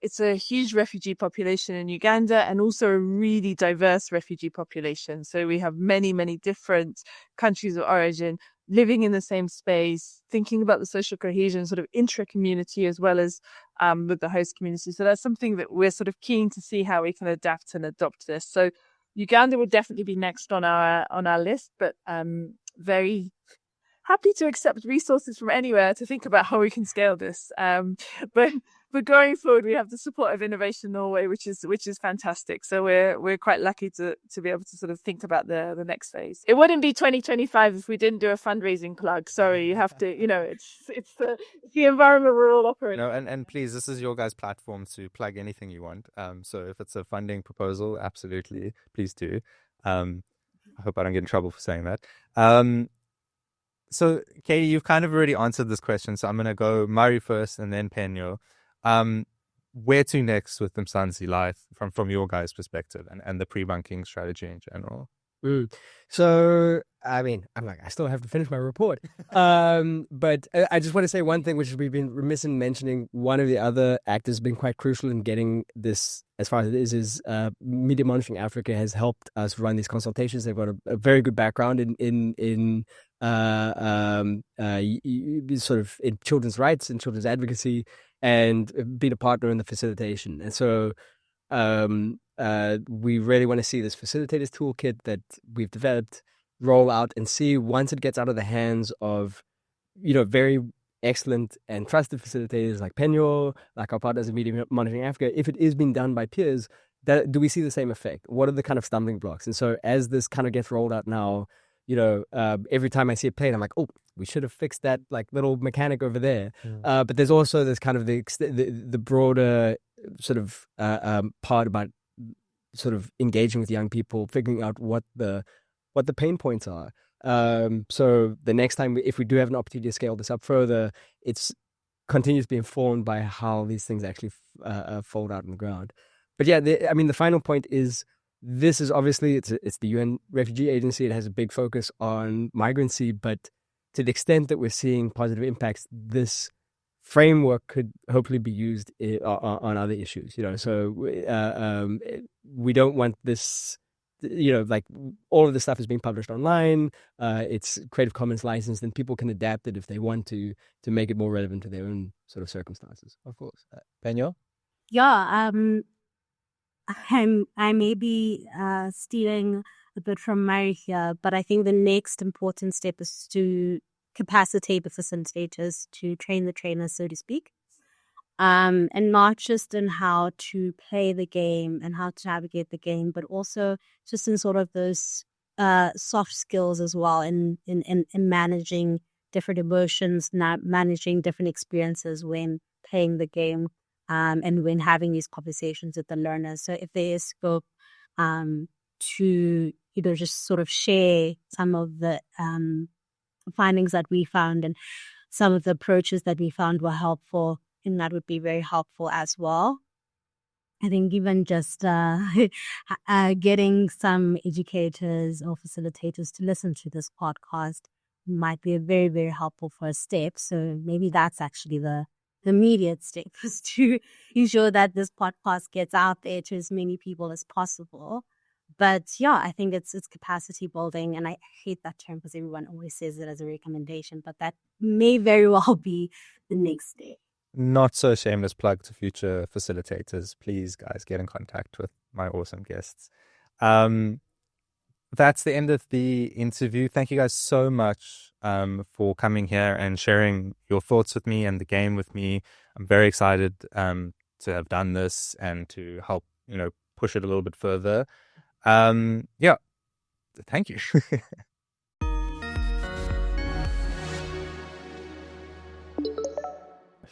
It's a huge refugee population in Uganda, and also a really diverse refugee population. So we have many, many different countries of origin living in the same space, thinking about the social cohesion sort of intra-community as well as with the host community. So that's something that we're sort of keen to see how we can adapt and adopt this. So Uganda would definitely be next on our list, but very happy to accept resources from anywhere to think about how we can scale this. But going forward, we have the support of Innovation Norway, which is fantastic. So we're quite lucky to be able to sort of think about the next phase. It wouldn't be 2025 if we didn't do a fundraising plug. Sorry, you have to. It's the environment we're all operating. No, and please, this is your guys' platform to plug anything you want. So if it's a funding proposal, absolutely, please do. I hope I don't get in trouble for saying that. So, Katie, you've kind of already answered this question, so I'm going to go Murray first and then Phenyo. Where to next with the Mzansi Life from your guys' perspective and the pre-bunking strategy in general? So, I mean, I still have to finish my report. But I just want to say one thing, which we've been remiss in mentioning. One of the other actors has been quite crucial in getting this as far as it is Media Monitoring Africa has helped us run these consultations. They've got a very good background in sort of in children's rights and children's advocacy, and been a partner in the facilitation. And so we really want to see this facilitators toolkit that we've developed roll out and see, once it gets out of the hands of, very excellent and trusted facilitators like Phenyo, like our partners in Media Monitoring Africa, if it is being done by peers, do we see the same effect? What are the kind of stumbling blocks? And so as this kind of gets rolled out now, every time I see it played, I'm like, oh, we should have fixed that like little mechanic over there. But there's also this kind of the broader sort of part about sort of engaging with young people, figuring out what the pain points are. So the next time, if we do have an opportunity to scale this up further, it's continues to be informed by how these things actually fold out on the ground. But yeah, the final point is, this is obviously, it's the UN Refugee Agency. It has a big focus on migrancy, but to the extent that we're seeing positive impacts, this framework could hopefully be used on other issues. So we don't want this. Like all of this stuff is being published online. It's Creative Commons licensed, and people can adapt it if they want to make it more relevant to their own sort of circumstances. Of course. Phenyo? Yeah, I may be stealing a bit from Mary here, but I think the next important step is to capacitate the facilitators, to train the trainers, so to speak. And not just in how to play the game and how to navigate the game, but also just in sort of those soft skills as well in managing different emotions, managing different experiences when playing the game, and when having these conversations with the learners. So if there is scope to just sort of share some of the findings that we found and some of the approaches that we found were helpful, and that would be very helpful as well. I think even just getting some educators or facilitators to listen to this podcast might be a very, very helpful first step. So maybe that's actually the immediate step, is to ensure that this podcast gets out there to as many people as possible. But yeah, I think it's capacity building, and I hate that term because everyone always says it as a recommendation, but that may very well be the next step. Not so shameless plug to future facilitators. Please, guys, get in contact with my awesome guests. That's the end of the interview. Thank you guys so much for coming here and sharing your thoughts with me and the game with me. I'm very excited to have done this and to help, push it a little bit further. Yeah, thank you.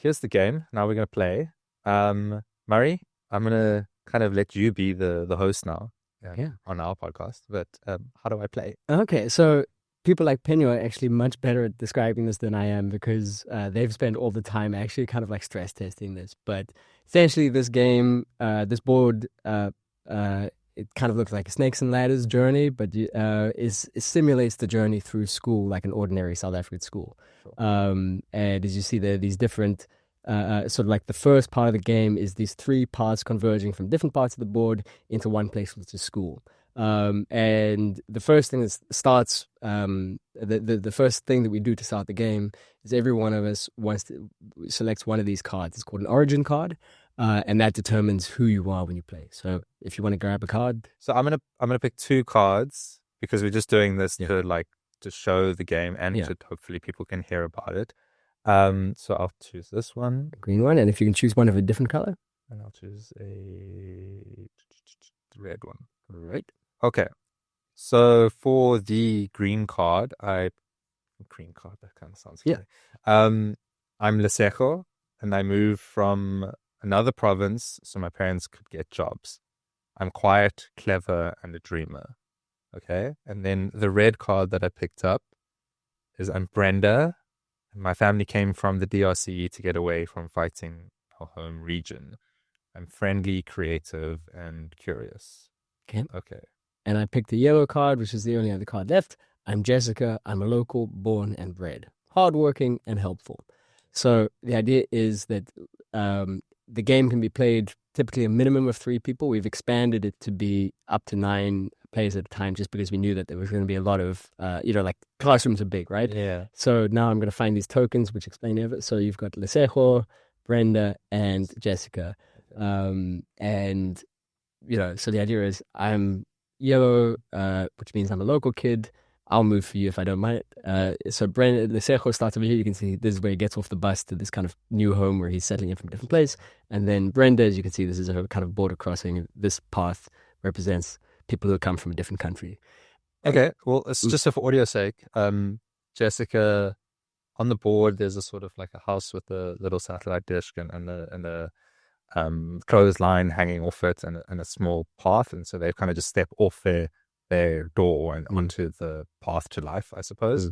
Here's the game. Now we're going to play. Murray, I'm going to kind of let you be the host now on our podcast. But how do I play? Okay, so people like Phenyo are actually much better at describing this than I am, because they've spent all the time actually kind of like stress testing this. But essentially this game, this board it kind of looks like a snakes and ladders journey, but it simulates the journey through school like an ordinary South African school. And as you see there, these different sort of like the first part of the game is these 3 parts converging from different parts of the board into one place, which is school. And the first thing that starts, the first thing that we do to start the game is every one of us selects one of these cards. It's called an origin card, and that determines who you are when you play. So if you want to grab a card, So I'm gonna pick 2 cards because we're just doing this to show the game and to hopefully people can hear about it. So I'll choose this one, green one, and if you can choose one of a different color, and I'll choose a red one. right? Okay. So for the green card, that kind of sounds funny. I'm Lesego, and I moved from another province so my parents could get jobs. I'm quiet, clever, and a dreamer. Okay. And then the red card that I picked up is I'm Brenda. And my family came from the DRC to get away from fighting our home region. I'm friendly, creative, and curious. Okay. And I picked the yellow card, which is the only other card left. I'm Jessica. I'm a local, born and bred, hardworking and helpful. So the idea is that the game can be played typically a minimum of 3 people. We've expanded it to be up to 9 players at a time just because we knew that there was going to be a lot of, like classrooms are big, right? Yeah. So now I'm going to find these tokens which explain everything. So you've got Lesego, Brenda, and Jessica. And, so the idea is I'm yellow, which means I'm a local kid. I'll move for you if I don't mind. So Brenda, Lesego starts over here. You can see this is where he gets off the bus to this kind of new home where he's settling in from a different place. And then Brenda, as you can see, this is a kind of border crossing. This path represents people who come from a different country. Okay. Well, it's just for audio's sake. Jessica, on the board, there's a sort of like a house with a little satellite dish and a clothesline hanging off it and a small path. And so they kind of just step off their door and onto the path to life, I suppose.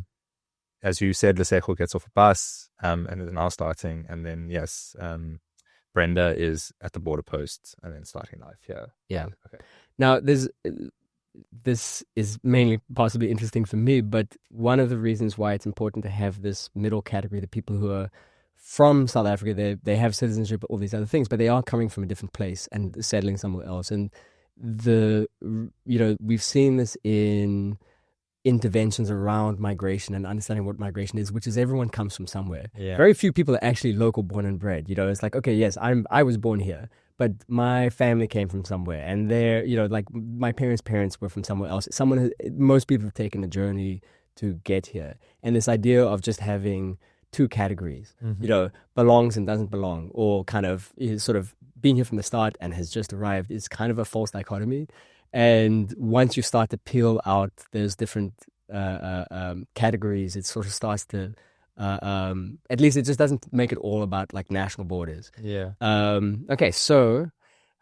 As you said, Lesego gets off a bus and is now starting. And then, yes, Brenda is at the border post and then starting life here. Yeah. Okay. Now, this is mainly possibly interesting for me, but one of the reasons why it's important to have this middle category, the people who are from South Africa, they have citizenship, all these other things, but they are coming from a different place and settling somewhere else. And we've seen this in interventions around migration and understanding what migration is, which is everyone comes from somewhere. Yeah. Very few people are actually local born and bred. It's like, okay, yes, I was born here, but my family came from somewhere, and they're, like my parents were from somewhere else. Most people have taken a journey to get here, and this idea of just having 2 categories, belongs and doesn't belong, or kind of is sort of been here from the start and has just arrived, is kind of a false dichotomy. And once you start to peel out those different categories, it sort of starts to, at least it just doesn't make it all about like national borders. Yeah. Okay, so.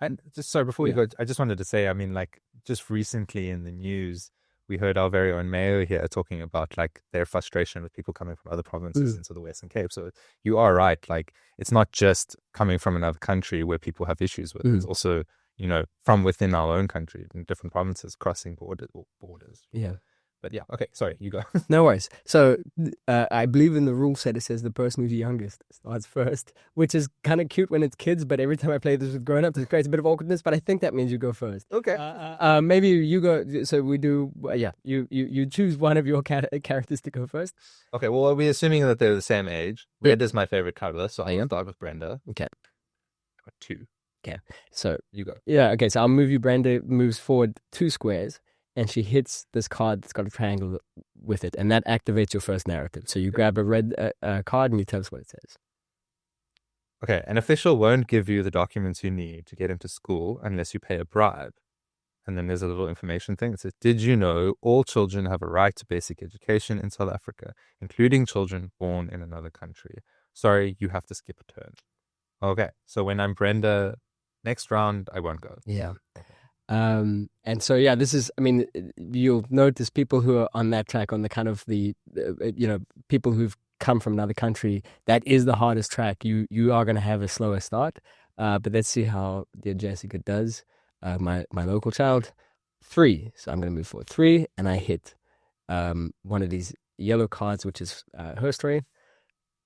And just sorry, before we go, I just wanted to say, I mean, like just recently in the news, we heard our very own mayor here talking about like their frustration with people coming from other provinces into the Western Cape. So you are right. Like it's not just coming from another country where people have issues with. It's also, from within our own country in different provinces crossing borders. Yeah. But yeah, okay, sorry, you go. No worries. So I believe in the rule set, it says the person who's youngest starts first, which is kind of cute when it's kids, but every time I play this with grown-ups, it creates a bit of awkwardness, but I think that means you go first. Okay. Maybe you go, so we do, you choose one of your characters to go first. Okay, well, we're assuming that they're the same age. Red is my favorite color, so I start with Brenda. Okay. I got 2. Okay, so. You go. Yeah, okay, so I'll move you. Brenda moves forward 2 squares. And she hits this card that's got a triangle with it, and that activates your first narrative. So you grab a red card and you tell us what it says. Okay, an official won't give you the documents you need to get into school unless you pay a bribe. And then there's a little information thing. It says, did you know all children have a right to basic education in South Africa, including children born in another country? Sorry, you have to skip a turn. Okay, so when I'm Brenda, next round, I won't go. Yeah. And so, this is, I mean, you'll notice people who are on that track, on the kind of the, people who've come from another country, that is the hardest track. You are going to have a slower start, but let's see how dear Jessica does. my local child. 3. So I'm going to move forward 3, and I hit one of these yellow cards, which is her story.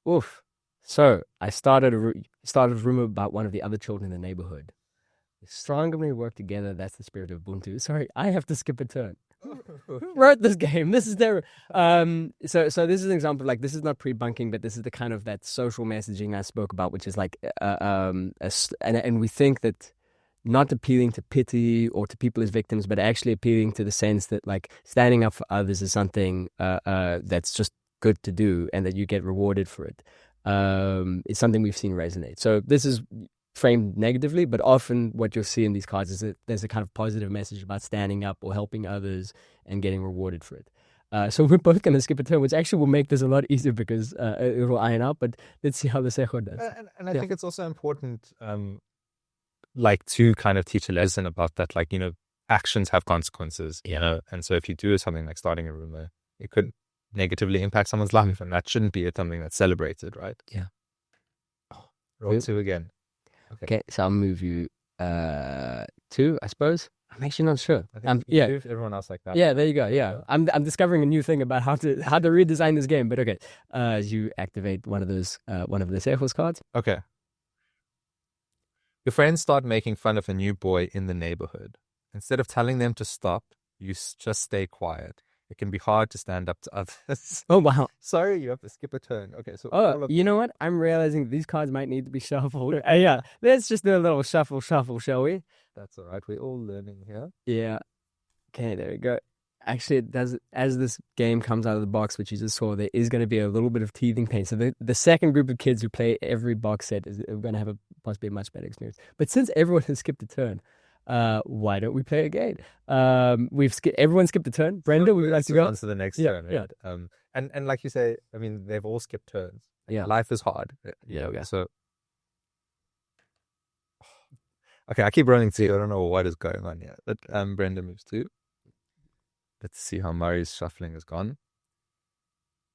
Oof. So I started a rumor about one of the other children in the neighborhood. Strongly work together. That's the spirit of Ubuntu. Sorry, I have to skip a turn. Who wrote this game? This is their so this is an example, like, this is not pre-bunking, but this is the kind of that social messaging I spoke about, which is like and we think that not appealing to pity or to people as victims, but actually appealing to the sense that, like, standing up for others is something that's just good to do, and that you get rewarded for it. It's something we've seen resonate. So this is framed negatively, but often what you'll see in these cards is that there's a kind of positive message about standing up or helping others and getting rewarded for it. So we're both going to skip a turn, which actually will make this a lot easier because it will iron out, but let's see how the Sekho does. And I think it's also important, like, to kind of teach a lesson about that, like, actions have consequences, and so if you do something like starting a rumor, it could negatively impact someone's life, and that shouldn't be something that's celebrated, right? Yeah. Roll 2 again. Okay, so I'll move you 2, I suppose. I'm actually not sure. I think you move everyone else like that. Yeah, there you go. Yeah, I'm discovering a new thing about how to redesign this game. But okay, as you activate one of the Sekho's cards. Okay. Your friends start making fun of a new boy in the neighborhood. Instead of telling them to stop, you just stay quiet. It can be hard to stand up to others. Oh, wow. Sorry, you have to skip a turn. Okay, so... you know what? I'm realizing these cards might need to be shuffled. Yeah, let's just do a little shuffle, shall we? That's all right. We're all learning here. Yeah. Okay, there we go. Actually, it does, as this game comes out of the box, which you just saw, there is going to be a little bit of teething pain. So the second group of kids who play every box set is going to have possibly a much better experience. But since everyone has skipped a turn, why don't we play again? Everyone skipped a turn. Brenda, would you like to go on to the next turn? Right? Yeah. And like you say, I mean, they've all skipped turns. Yeah, life is hard. Yeah. Okay. So, okay, I keep running to you. I don't know what is going on here. But Brenda moves too. Let's see how Murray's shuffling has gone.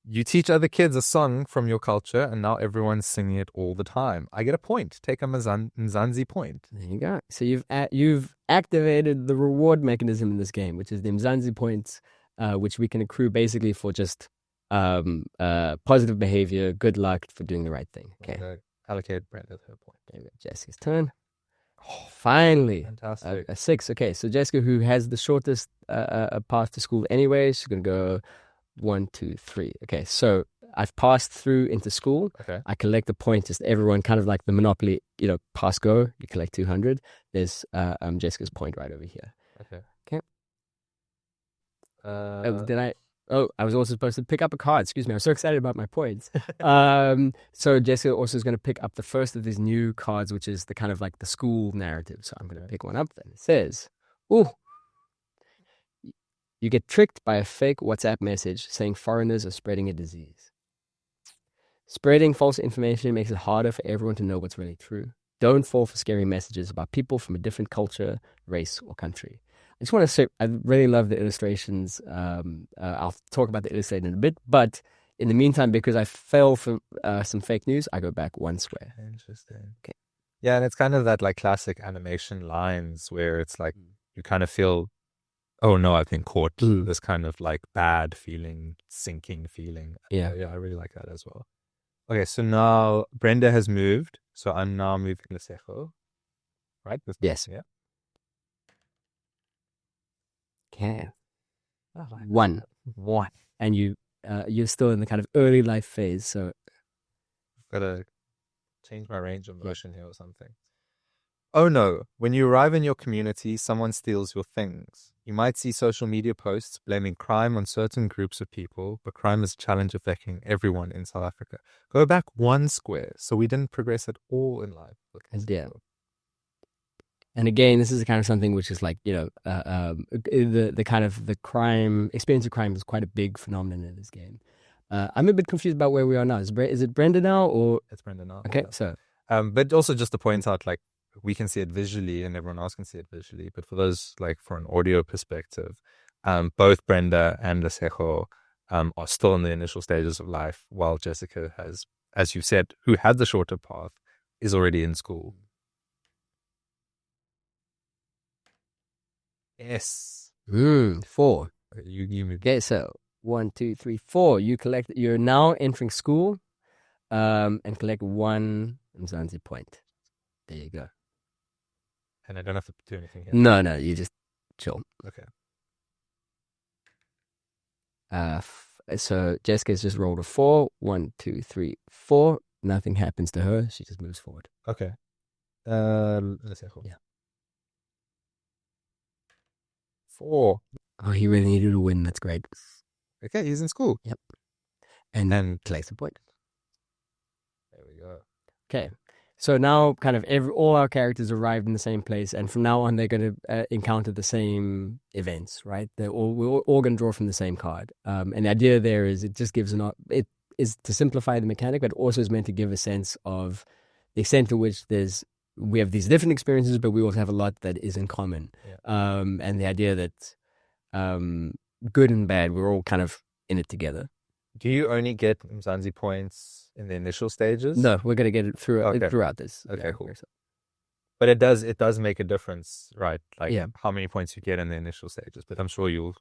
You teach other kids a song from your culture, and now everyone's singing it all the time. I get a point. Take a Mzansi point. There you go. So you've activated the reward mechanism in this game, which is the Mzansi points, which we can accrue basically for just positive behavior, good luck for doing the right thing. Okay. Allocate Brenda her point. There we go. Jessica's turn. Oh, finally. Fantastic. A 6. Okay, so Jessica, who has the shortest path to school anyway, she's going to go 1, 2, 3. Okay, so I've passed through into school. Okay. I collect a point, just everyone, kind of like the Monopoly, pass go. You collect 200. There's Jessica's point right over here. Okay. I was also supposed to pick up a card. Excuse me. I'm so excited about my points. So Jessica also is going to pick up the first of these new cards, which is the kind of like the school narrative. So I'm going to pick one up. And it says, "Ooh, you get tricked by a fake WhatsApp message saying foreigners are spreading a disease. Spreading false information makes it harder for everyone to know what's really true. Don't fall for scary messages about people from a different culture, race, or country." I just want to say, I really love the illustrations. I'll talk about the illustrator in a bit, but in the meantime, because I fell for some fake news, I go back 1 square. Interesting. Okay. Yeah, and it's kind of that like classic animation lines where it's like you kind of feel, oh no, I've been caught. This kind of like bad feeling, sinking feeling. Yeah, I really like that as well. Okay, so now Brenda has moved, so I'm now moving to Sekho, right? Yes. Yeah. Okay. 1. And you're still in the kind of early life phase, so I've got to change my range of motion here or something. Oh no, when you arrive in your community, someone steals your things. You might see social media posts blaming crime on certain groups of people, but crime is a challenge affecting everyone in South Africa. Go back 1 square, so we didn't progress at all in life. Yeah. And again, this is the kind of something which is like, the kind of the crime, experience of crime is quite a big phenomenon in this game. I'm a bit confused about where we are now. Is it Brenda now or? It's Brenda now. Okay, yeah. so. But also just to point out, like, we can see it visually and everyone else can see it visually. But for those, like, for an audio perspective, both Brenda and Sekho are still in the initial stages of life, while Jessica has, as you said, who had the shorter path, is already in school. Yes. 4. You move. Okay, so 1, 2, 3, 4. You're now entering school, and collect 1 Mzansi point. There you go. And I don't have to do anything here. No, you just chill. Okay. So Jessica's just rolled a 4. 1, 2, 3, 4. Nothing happens to her. She just moves forward. Okay. Let's see. Yeah. 4. Oh, he really needed a win. That's great. Okay, he's in school. Yep. And collects a point. There we go. Okay. So now kind of all our characters arrived in the same place, and from now on they're going to encounter the same events, right? We're all going to draw from the same card. And the idea there is it just gives it is to simplify the mechanic, but also is meant to give a sense of the extent to which we have these different experiences, but we also have a lot that is in common. Yeah. And the idea that good and bad, we're all kind of in it together. Do you only get Mzansi points in the initial stages? No, we're going to get it throughout this. Okay, Yeah, cool. But it does make a difference, right? Like how many points you get in the initial stages. But I'm sure you'll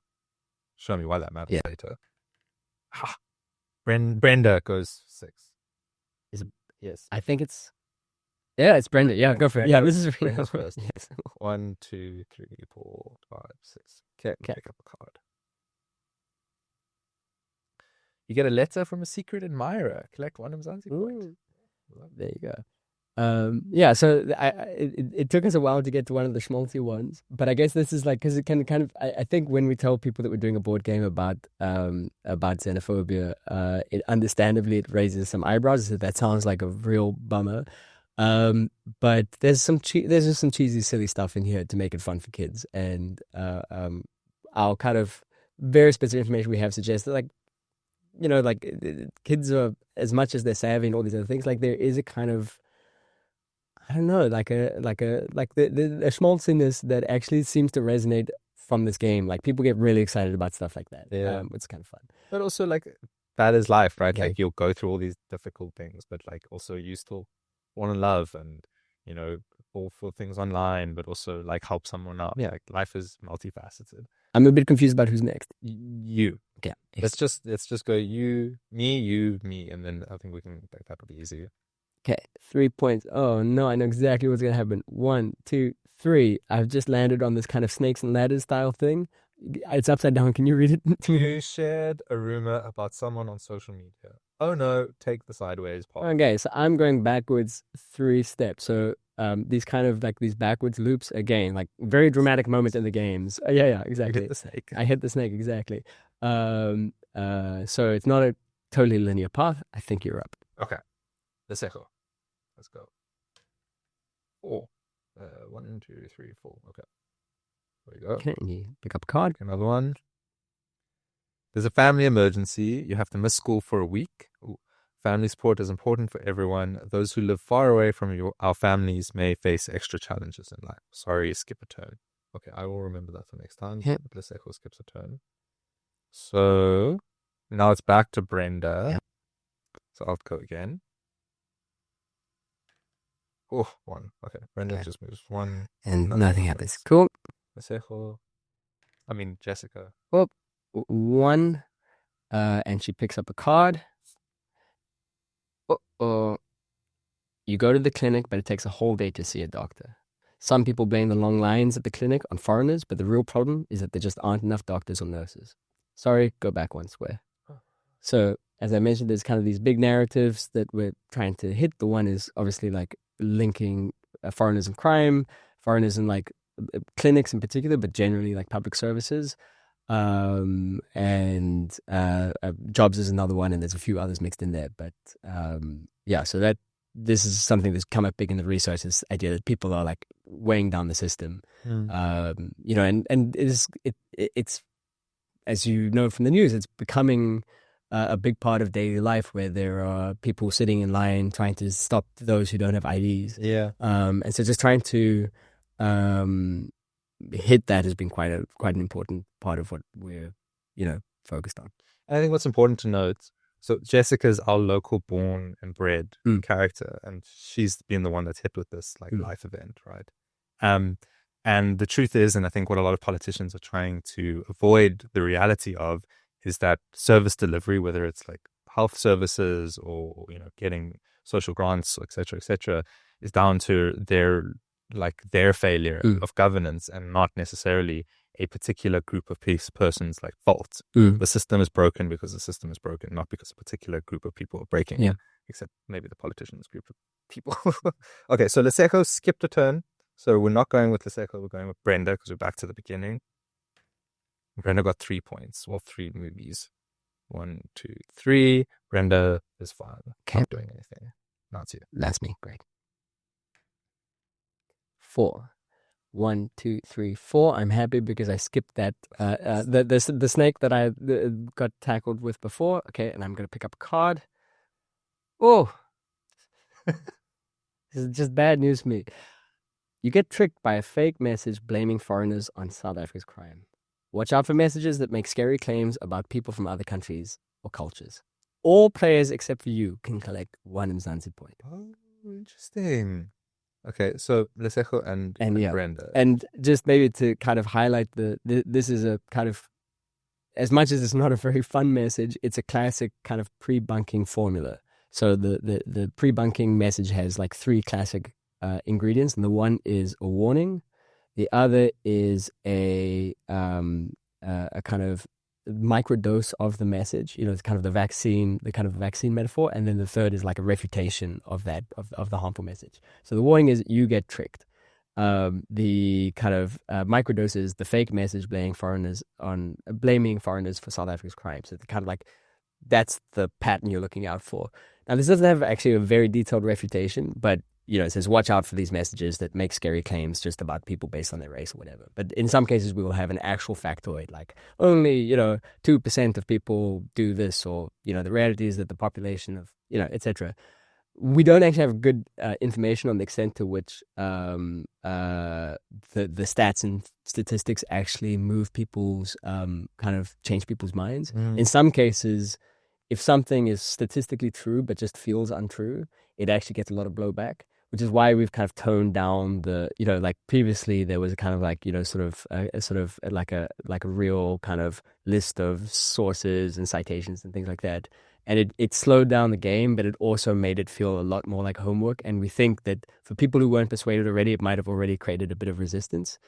show me why that matters later. Ha! Brenda goes 6. Yes. I think it's... Yeah, it's Brenda. Yeah, go for it. Yeah, this is Brenda's first. Yes. 1, 2, 3, 4, 5, 6. Okay, pick up a card. You get a letter from a secret admirer. Collect 1 Mzansi point. There you go. Yeah, so it took us a while to get to one of the schmaltzy ones, but I guess this is like, because it can kind of, I think when we tell people that we're doing a board game about xenophobia, it understandably it raises some eyebrows. That sounds like a real bummer. But there's just some cheesy, silly stuff in here to make it fun for kids, and our kind of various bits of information we have suggests that, like, you know, like kids are, as much as they're savvy and all these other things, like there is a kind of, I don't know, like the schmaltziness that actually seems to resonate from this game. Like people get really excited about stuff like that. Yeah, it's kind of fun. But also, like, that is life, right? Yeah. Like you'll go through all these difficult things, but like also you still want to love and, you know, fall for things online, but also like help someone out. Yeah, like life is multifaceted. I'm a bit confused about who's next. You. Yeah. Let's just go you, me, and then I think that'll be easy. Okay, 3 points. Oh no, I know exactly what's gonna happen. 1, 2, 3. I've just landed on this kind of snakes and ladders style thing. It's upside down. Can you read it? You shared a rumor about someone on social media. Oh no, take the sideways part. Okay, so I'm going backwards 3 steps. So these kind of like these backwards loops again, like very dramatic moment in the games. Yeah, exactly. You hit the snake. I hit the snake, exactly. So it's not a totally linear path. I think you're up. Okay. The second. Let's go. 4. 1, 2, 3, 4. Okay. There you go. Okay, and you pick up a card. Another one. There's a family emergency. You have to miss school for a week. Ooh. Family support is important for everyone. Those who live far away from our families may face extra challenges in life. Sorry, skip a turn. Okay, I will remember that for next time. Yep. Blessejo skips a turn. So now it's back to Brenda. Yep. So I'll go again. Oh, 1. Okay, Brenda just moves 1. And nothing happens. Cool. Blessejo. Jessica. Oh, 1. And she picks up a card. You go to the clinic, but it takes a whole day to see a doctor. Some people blame the long lines at the clinic on foreigners, but the real problem is that there just aren't enough doctors or nurses. Sorry, go back 1 square. So, as I mentioned, there's kind of these big narratives that we're trying to hit. The one is obviously like linking foreigners and crime, foreigners and like clinics in particular, but generally like public services. And jobs is another one, and there's a few others mixed in there. But so this is something that's come up big in the research, this idea that people are like weighing down the system. And it's as you know from the news, it's becoming a big part of daily life, where there are people sitting in line trying to stop those who don't have IDs. Yeah. And so just trying to hit that has been quite an important part of what we're focused on. And I think what's important to note, so Jessica's our local born and bred character, and she's been the one that's hit with this life event, right? And the truth is, and I think what a lot of politicians are trying to avoid the reality of, is that service delivery, whether it's like health services or, getting social grants, et cetera, is down to their failure of governance and not necessarily a particular group of persons like fault. The system is broken because the system is broken, not because a particular group of people are breaking it, except maybe the politicians' group of people. Okay, so Lesego skipped a turn. So we're not going with Lesego, we're going with Brenda because we're back to the beginning. Brenda got 3 points, well, 3 movies. 1, 2, 3. Brenda is fine. Not doing anything. Not you. That's me. Great. 4. 1, 2, 3, 4. I'm happy because I skipped that the snake that I got tackled with before. Okay, and I'm gonna pick up a card. Oh, this is just bad news for me. You get tricked by a fake message blaming foreigners on South Africa's crime. Watch out for messages that make scary claims about people from other countries or cultures. All players except for you can collect 1 Mzansi point. Oh, interesting. Okay, so Lesego and Brenda. And just maybe to kind of highlight this is a kind of, as much as it's not a very fun message, it's a classic kind of pre-bunking formula. So the pre-bunking message has like 3 classic ingredients, and the one is a warning. The other is a kind of microdose of the message, it's kind of the vaccine metaphor. And then the third is like a refutation of that, of the harmful message. So the warning is you get tricked. The kind of microdose is the fake message blaming foreigners for South Africa's crimes. So kind of like, that's the pattern you're looking out for. Now, this doesn't have actually a very detailed refutation, but it says watch out for these messages that make scary claims just about people based on their race or whatever. But in some cases, we will have an actual factoid, like only, 2% of people do this, or, the reality is that the population of, etc. We don't actually have good information on the extent to which the stats and statistics actually move people's, kind of change people's minds. In some cases, if something is statistically true but just feels untrue, it actually gets a lot of blowback, which is why we've kind of toned down the, like previously there was a kind of like, like a real kind of list of sources and citations and things like that. And it slowed down the game, but it also made it feel a lot more like homework. And we think that for people who weren't persuaded already, it might have already created a bit of resistance.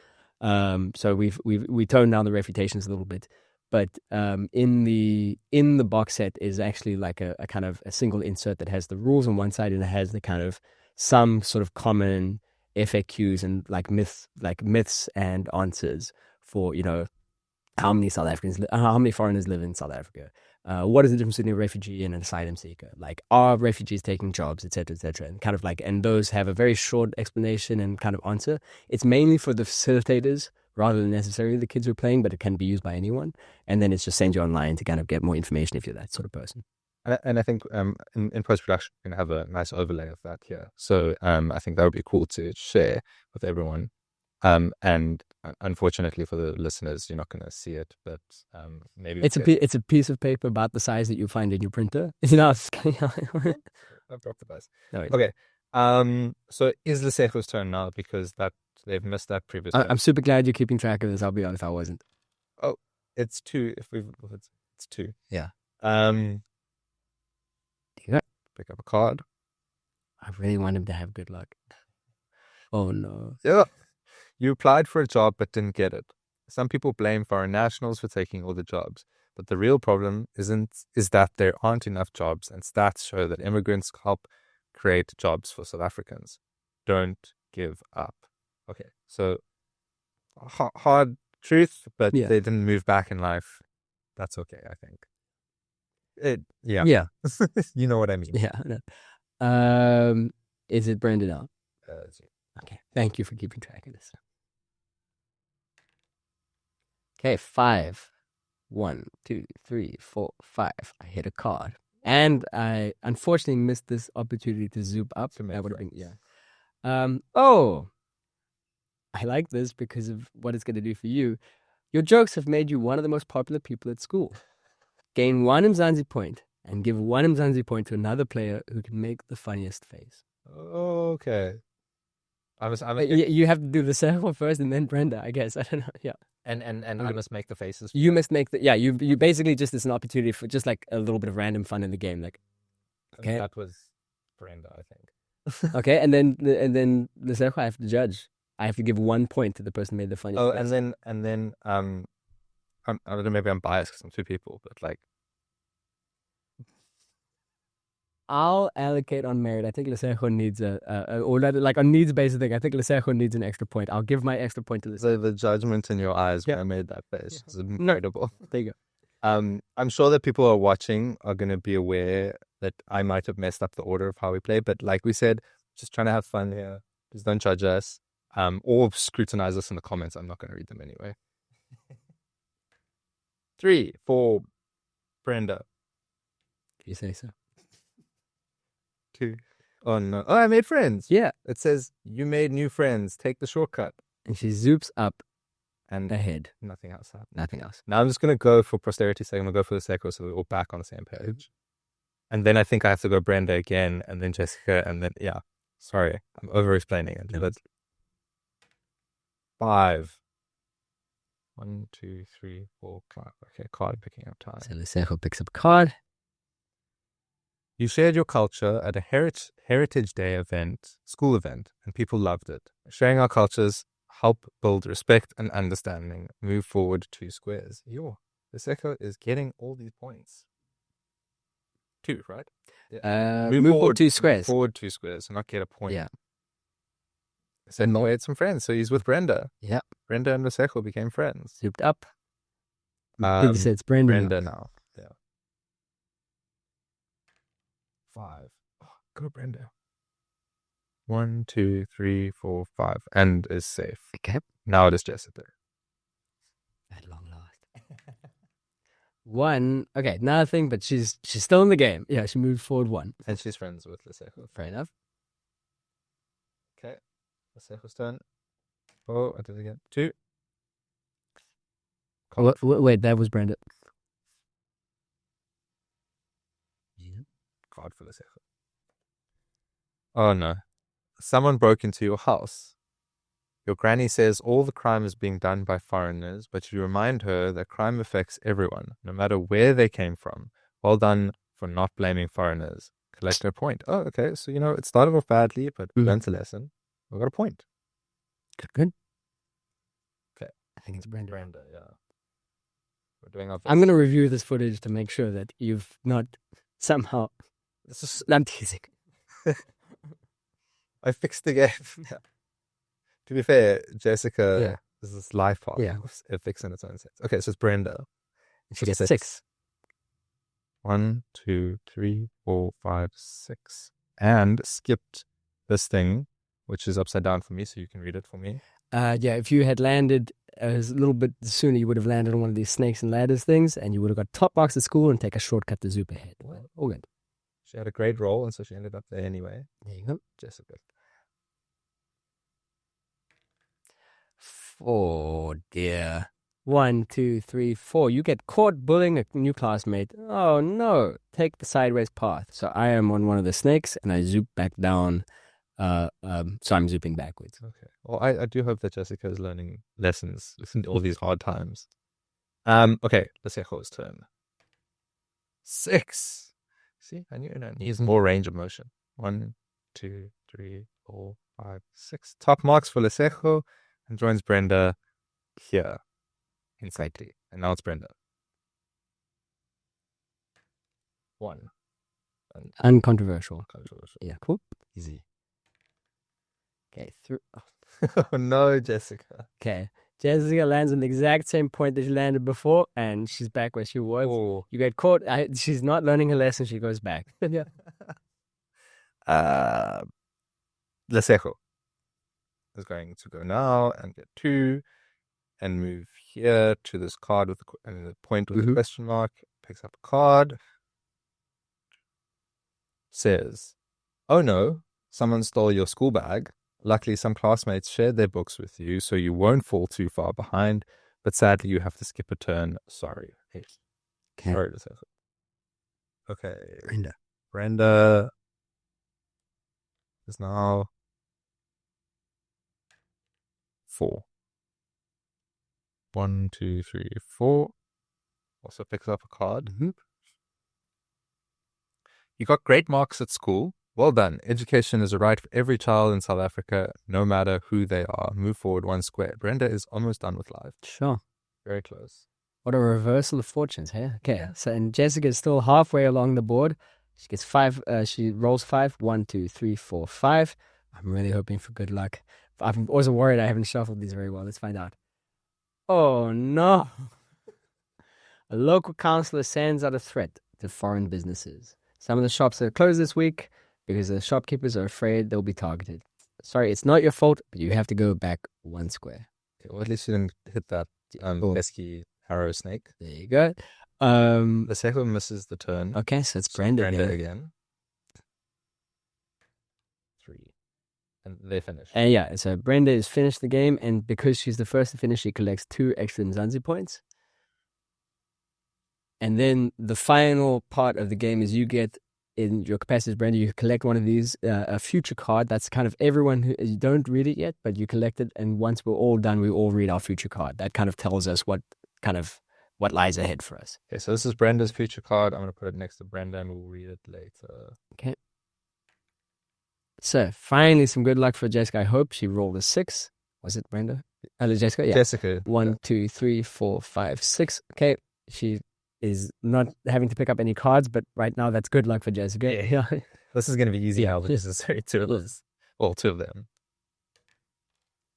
So we toned down the refutations a little bit. But in the box set is actually like a kind of a single insert that has the rules on one side, and it has the kind of some sort of common FAQs and like myths and answers for how many foreigners live in South Africa. What is the difference between a refugee and an asylum seeker? Like, are refugees taking jobs, etc., and kind of like, and those have a very short explanation and kind of answer. It's mainly for the facilitators rather than necessarily the kids who are playing, but it can be used by anyone. And then it's just send you online to kind of get more information if you're that sort of person. And I think in post-production, we can have a nice overlay of that here. So I think that would be cool to share with everyone. And unfortunately for the listeners, you're not going to see it, but maybe it's a piece of paper about the size that you find in your printer. It's not. I've dropped the bus. No, okay. So is Lesego's turn now, because that they've missed that previous. I'm super glad you're keeping track of this. I'll be honest, I wasn't. Oh, it's 2. It's 2. Yeah. Pick up a card. I really want him to have good luck. Oh no. Yeah. You applied for a job but didn't get it. Some people blame foreign nationals for taking all the jobs, but the real problem is that there aren't enough jobs, and stats show that immigrants help create jobs for South Africans. Don't give up. Okay, so hard truth, but they didn't move back in life. That's okay, I think. Yeah. You know what I mean. Yeah. Is it Brandon out? Okay. Thank you for keeping track of this. Okay, 5. 1, 2, 3, 4, 5. I hit a card, and I unfortunately missed this opportunity to zoom up. That would have been I like this because of what it's going to do for you. Your jokes have made you one of the most popular people at school. Gain 1 Mzansi point and give 1 Mzansi point to another player who can make the funniest face. Okay. You have to do Lesego first and then Brenda, I guess. I don't know. Yeah. And I must make the faces. You must make you basically just, it's an opportunity for just like a little bit of random fun in the game. Like, okay. That was Brenda, I think. Okay, and then Lesego, I have to judge. I have to give 1 point to the person who made the funniest. Oh, face. and then I don't know, maybe I'm biased because I'm two people, but like, I'll allocate on merit. I think Lesego needs like on needs based thing. I think Lesego needs an extra point. I'll give my extra point to Lesego. so the judgment in your eyes when I made that face is incredible. There you go. I'm sure that people who are watching are going to be aware that I might have messed up the order of how we play, but like we said, just trying to have fun here. Just don't judge us, or scrutinize us in the comments. I'm not going to read them anyway. 3 for Brenda. You say so. 2. Oh no! Oh, I made friends. Yeah, It says you made new friends. Take the shortcut. and she zoops up And ahead. nothing else happened. Nothing else. Now I'm just going to go for posterity's sake. I'm going to go for the Sekiro so we're all back on the same page. And then I think I have to go Brenda again, and then Jessica, and then, yeah. Sorry, I'm over-explaining it. But 5. 1, 2, 3, 4, 5. Okay, card picking up time. So Lesego picks up a card. You shared your culture at a Heritage Day event, school event, and people loved it. Sharing our cultures help build respect and understanding. Move forward 2 squares. Yo, Lesego is getting all these points. 2, right? Move forward 2 squares. Forward 2 squares, and not get a point. Yeah. So Noah had some friends, so he's with Brenda. Yeah. Brenda and Lesego became friends. Zooped up. You said it's Brenda. Brenda now. Yeah. 5. Oh, go Brenda. 1, 2, 3, 4, 5, and is safe. Okay. Now it is Jessica. At long last. 1. Okay, nothing, but she's still in the game. Yeah, she moved forward 1. And she's friends with Lesego. Fair enough. Okay. Lesego's turn. Oh, I did it again. 2. Wait, that was Brenda. Yeah. Card for Lesego. Oh no. Someone broke into your house. Your granny says all the crime is being done by foreigners, but you remind her that crime affects everyone, no matter where they came from. Well done for not blaming foreigners. Collect a point. Oh, okay. So, it started off badly, but we learned a lesson. We got a point. Good. Okay. I think it's Brenda. Brenda, yeah. We're doing our best. I'm going to review this footage to make sure that you've not somehow... I'm teasing. I fixed the game. Yeah. To be fair, Jessica is this life path. Yeah. It fixed in its own sense. Okay, so it's Brenda. She gets 6. 1, 2, 3, 4, 5, 6. And skipped this thing, which is upside down for me, so you can read it for me. If you had landed a little bit sooner, you would have landed on one of these snakes and ladders things, and you would have got top marks at school and take a shortcut to Zoop ahead. All good. She had a great role, and so she ended up there anyway. There you go. Jessica. 4, dear. 1, 2, 3, 4. You get caught bullying a new classmate. Oh no! Take the sideways path. So I am on one of the snakes, and I zoop back down. So I'm zooping backwards. Okay. Well, I do hope that Jessica is learning lessons in all these hard times. Okay, Lesego's turn. 6. See, I knew it needs more range of motion. 1, 2, 3, 4, 5, 6. Top marks for Lesego, and joins Brenda here in Sekati. And now it's Brenda. 1. Uncontroversial. Controversial. Yeah, cool. Easy. Okay, Oh no, Jessica. Okay. Jessica lands on the exact same point that she landed before, and she's back where she was. Oh. You get caught. She's not learning her lesson. She goes back. Yeah. Lesego is going to go now and get 2 and move here to this card with the point with the question mark. Picks up a card. Says, oh no, someone stole your school bag. Luckily, some classmates shared their books with you, so you won't fall too far behind. But sadly, you have to skip a turn. Sorry. Okay. Sorry, Lesego. Okay. Brenda is now 4. 1, 2, 3, 4. Also picks up a card. You got great marks at school. Well done. Education is a right for every child in South Africa, no matter who they are. Move forward 1 square. Brenda is almost done with life. Sure. Very close. What a reversal of fortunes, hey? Okay, so and Jessica is still halfway along the board. She gets 5. She rolls 5. 1, 2, 3, 4, 5. I'm really hoping for good luck. I'm also worried I haven't shuffled these very well. Let's find out. Oh no! A local councillor sends out a threat to foreign businesses. Some of the shops are closed this week because the shopkeepers are afraid they'll be targeted. Sorry, it's not your fault, but you have to go back 1 square. Okay, well, at least you didn't hit that pesky arrow snake. There you go. The second misses the turn. Okay, so it's Brenda again. 3. And they finish. And yeah, so Brenda has finished the game, and because she's the first to finish, she collects 2 extra Mzansi points. And then the final part of the game is you get, in your capacity as Brenda, you collect one of these, a future card. That's kind of everyone who, you don't read it yet, but you collect it, and once we're all done, we all read our future card. That kind of tells us what lies ahead for us. Okay, so this is Brenda's future card. I'm going to put it next to Brenda, and we'll read it later. Okay. So, finally, some good luck for Jessica. I hope she rolled a 6. Was it Brenda? Jessica? Yeah. Jessica. 1, 2, 3, 4, 5, 6. Okay. She is not having to pick up any cards, but right now that's good luck for Jessica. Yeah. This is going to be easy now because it's 2 of us. Well, 2 of them.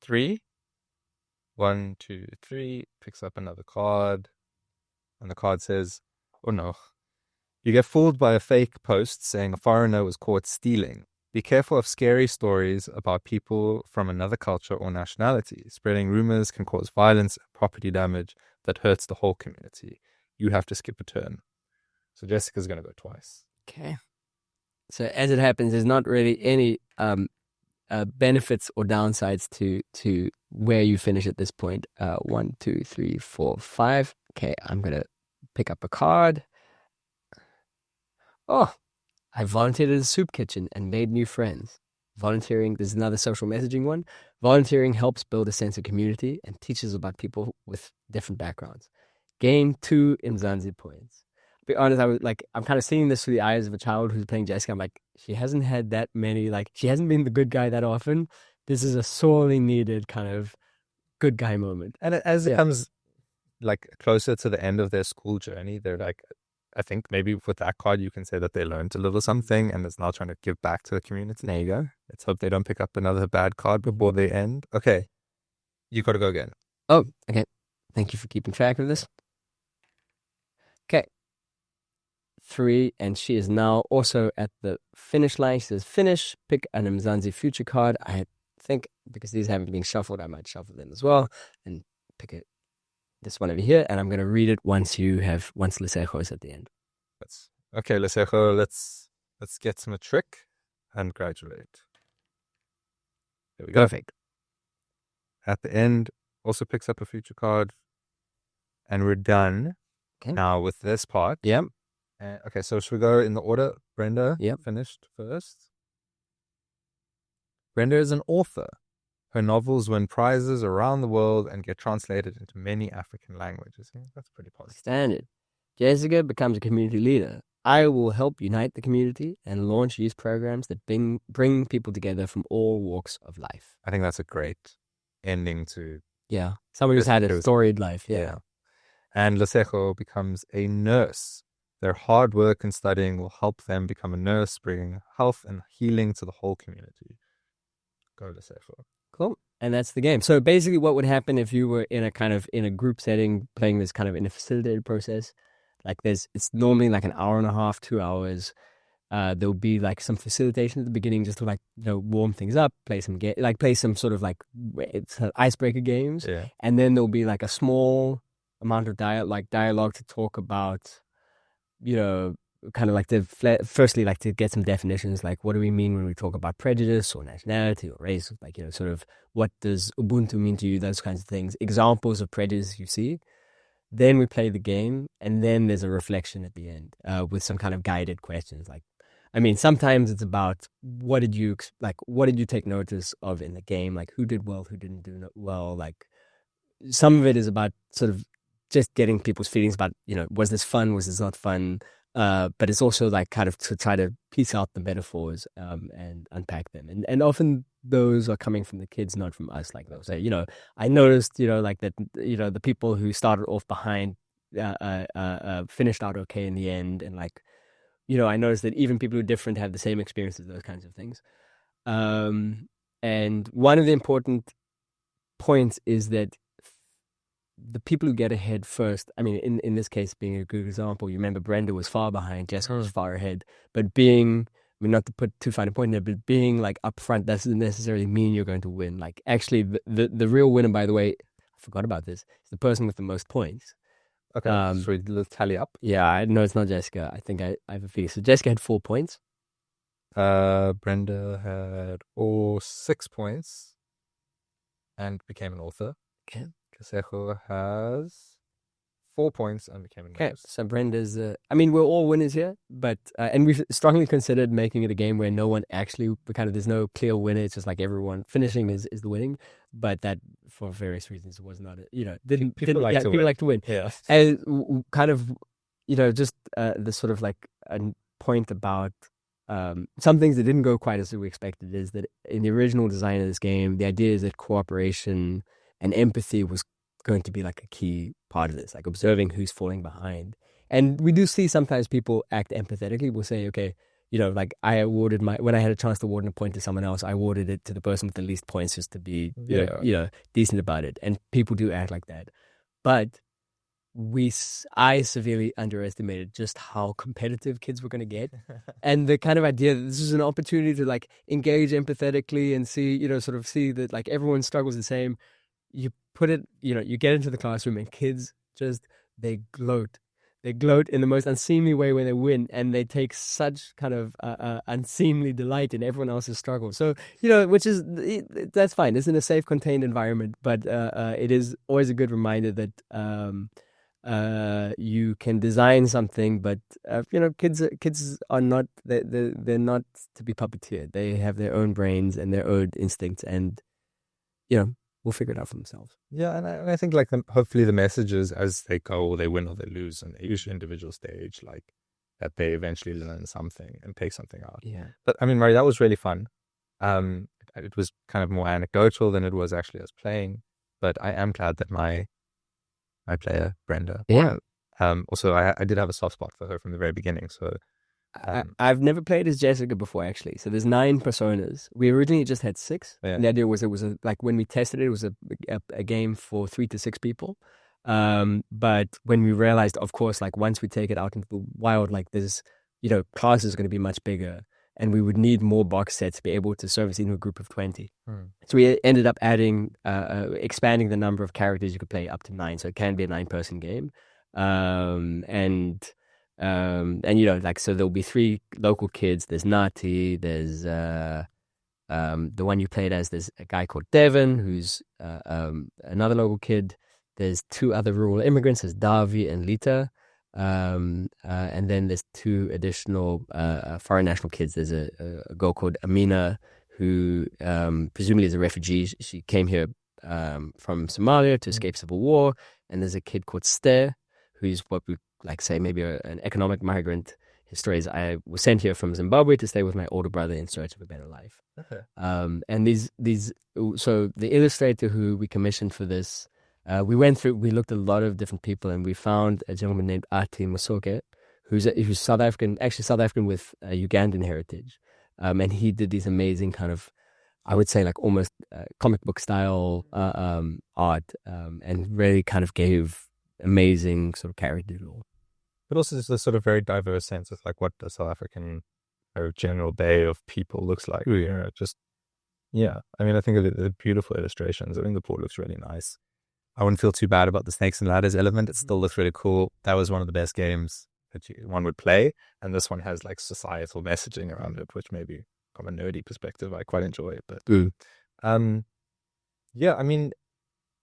3. 1, 2, 3. Picks up another card. And the card says, oh no. You get fooled by a fake post saying a foreigner was caught stealing. Be careful of scary stories about people from another culture or nationality. Spreading rumors can cause violence and property damage that hurts the whole community. You have to skip a turn. So Jessica's going to go twice. Okay. So as it happens, there's not really any benefits or downsides to where you finish at this point. 1, 2, 3, 4, 5. Okay, I'm going to pick up a card. Oh, I volunteered at a soup kitchen and made new friends. Volunteering, there's another social messaging one. Volunteering helps build a sense of community and teaches about people with different backgrounds. Gain 2 Mzansi points. To be honest, I'm kind of seeing this through the eyes of a child who's playing Jessica. I'm like, she hasn't had that many, she hasn't been the good guy that often. This is a sorely needed kind of good guy moment. And as it comes closer to the end of their school journey, they're I think maybe with that card you can say that they learned a little something and it's now trying to give back to the community. There you go. Let's hope they don't pick up another bad card before they end. Okay. You got to go again. Oh, okay. Thank you for keeping track of this. Okay. 3, and she is now also at the finish line. She says, finish, pick an Mzansi future card. I think because these haven't been shuffled, I might shuffle them as well and pick this one over here, and I'm going to read it once Lesego is at the end. Okay, Lesego, let's get some a trick and graduate. There we go. Perfect. At the end, also picks up a future card, and we're done. Okay. Now with this part. Yep. Okay, so should we go in the order? Brenda finished first. Brenda is an author. Her novels win prizes around the world and get translated into many African languages. That's pretty positive. Standard. Jessica becomes a community leader. I will help unite the community and launch youth programs that bring people together from all walks of life. I think that's a great ending to... Yeah. Somebody who's had a storied life. Yeah. And Lesego becomes a nurse. Their hard work and studying will help them become a nurse, bringing health and healing to the whole community. Go Lesego. Cool. And that's the game. So basically what would happen if you were in a group setting, playing this kind of in a facilitated process, it's normally an hour and a half, 2 hours. There'll be some facilitation at the beginning just to warm things up, play some play some sort of icebreaker games. Yeah. And then there'll be a small amount of dialogue to talk about, firstly to get some definitions, what do we mean when we talk about prejudice or nationality or race, sort of what does Ubuntu mean to you, those kinds of things, examples of prejudice you see. Then we play the game, and then there's a reflection at the end with some kind of guided questions I mean, sometimes it's about what did you take notice of in the game, like who did well, who didn't do well. Like some of it is about sort of just getting people's feelings about, was this fun, was this not fun? But it's also like kind of to try to piece out the metaphors and unpack them. And often those are coming from the kids, not from us. Like they'll say, I noticed, like that, the people who started off behind finished out okay in the end. And like, I noticed that even people who are different have the same experiences, those kinds of things. And one of the important points is that the people who get ahead first, I mean, in this case, being a good example, you remember Brenda was far behind, Jessica was far ahead. But not to put too fine a point in there, but being like up front doesn't necessarily mean you're going to win. Like actually, the real winner, by the way, I forgot about this, is the person with the most points. Okay, so let's tally up. Yeah, I know it's not Jessica. I think I have a feeling. So Jessica had 4 points. Brenda had all 6 points and became an author. Okay. Kasejo has 4 points and became a Okay, nurse. so Brenda's, we're all winners here, but, and we've strongly considered making it a game where no one actually, there's no clear winner. It's just like everyone finishing is the winning, but that for various reasons was not, people like to win. Yeah. And kind of, just the sort of like a point about some things that didn't go quite as we expected is that in the original design of this game, the idea is that cooperation and empathy was going to be like a key part of this, like observing who's falling behind. And we do see sometimes people act empathetically. We'll say, okay, like I awarded when I had a chance to award a point to someone else, I awarded it to the person with the least points just to be, decent about it. And people do act like that. But I severely underestimated just how competitive kids were going to get. And the kind of idea that this is an opportunity to like engage empathetically and see, sort of see that like everyone struggles the same. You put it, you get into the classroom and kids just, they gloat. They gloat in the most unseemly way when they win, and they take such kind of unseemly delight in everyone else's struggle. So, which is, that's fine. It's in a safe, contained environment, but it is always a good reminder that you can design something, but, kids are not, they're not to be puppeteered. They have their own brains and their own instincts, and, we'll figure it out for themselves. Yeah, and I think like hopefully the messages as they go, or they win or they lose on each individual stage, like that they eventually learn something and take something out. Yeah. But I mean, Murray, that was really fun. It was kind of more anecdotal than it was actually us playing. But I am glad that my player Brenda. Yeah. Also, I did have a soft spot for her from the very beginning. So. I've never played as Jessica before, actually. So there's 9 personas. We originally just had 6. Yeah. And the idea was like when we tested it, it was a game for 3 to 6 people. But when we realized, of course, like once we take it out into the wild, like there's, class is going to be much bigger, and we would need more box sets to be able to service into a group of 20. So we ended up adding, expanding the number of characters you could play up to 9. So it can be a 9-person game. Like, so there'll be 3 local kids. There's Nati, there's the one you played as, there's a guy called Devin, who's another local kid. There's 2 other rural immigrants, there's Davi and Lita. And then there's 2 additional foreign national kids. There's a girl called Amina, who presumably is a refugee. She came here from Somalia to escape civil war. And there's a kid called Ste, who's what we like say maybe an economic migrant. His story is, I was sent here from Zimbabwe to stay with my older brother in search of a better life. Okay. And so the illustrator who we commissioned for this, we looked at a lot of different people, and we found a gentleman named Ati Musoke, who's South African with Ugandan heritage. And he did these amazing kind of, I would say like almost comic book style art, and really kind of gave amazing sort of character role. But also there's this sort of very diverse sense of like what the South African general bay of people looks like. I mean, I think of the beautiful illustrations. I think the port looks really nice. I wouldn't feel too bad about the snakes and ladders element. It still looks really cool. That was one of the best games that one would play, and this one has like societal messaging around it, which maybe from a nerdy perspective I quite enjoy. But I mean,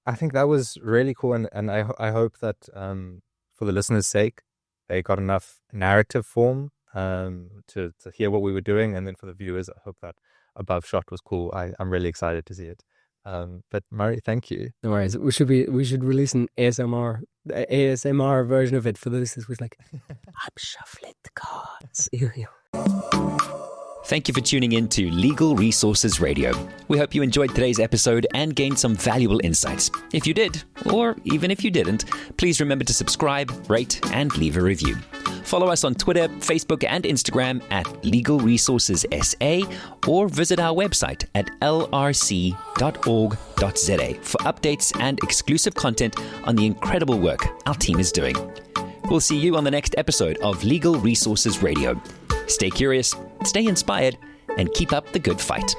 I think that was really cool, and I hope that for the listeners' sake, they got enough narrative form to hear what we were doing. And then for the viewers, I hope that above shot was cool. I'm really excited to see it. But Murray, thank you. No worries. We should release an ASMR version of it for those who's like, I'm shuffling the cards. Thank you for tuning in to Legal Resources Radio. We hope you enjoyed today's episode and gained some valuable insights. If you did, or even if you didn't, please remember to subscribe, rate, and leave a review. Follow us on Twitter, Facebook, and Instagram at Legal Resources SA, or visit our website at lrc.org.za for updates and exclusive content on the incredible work our team is doing. We'll see you on the next episode of Legal Resources Radio. Stay curious, stay inspired, and keep up the good fight.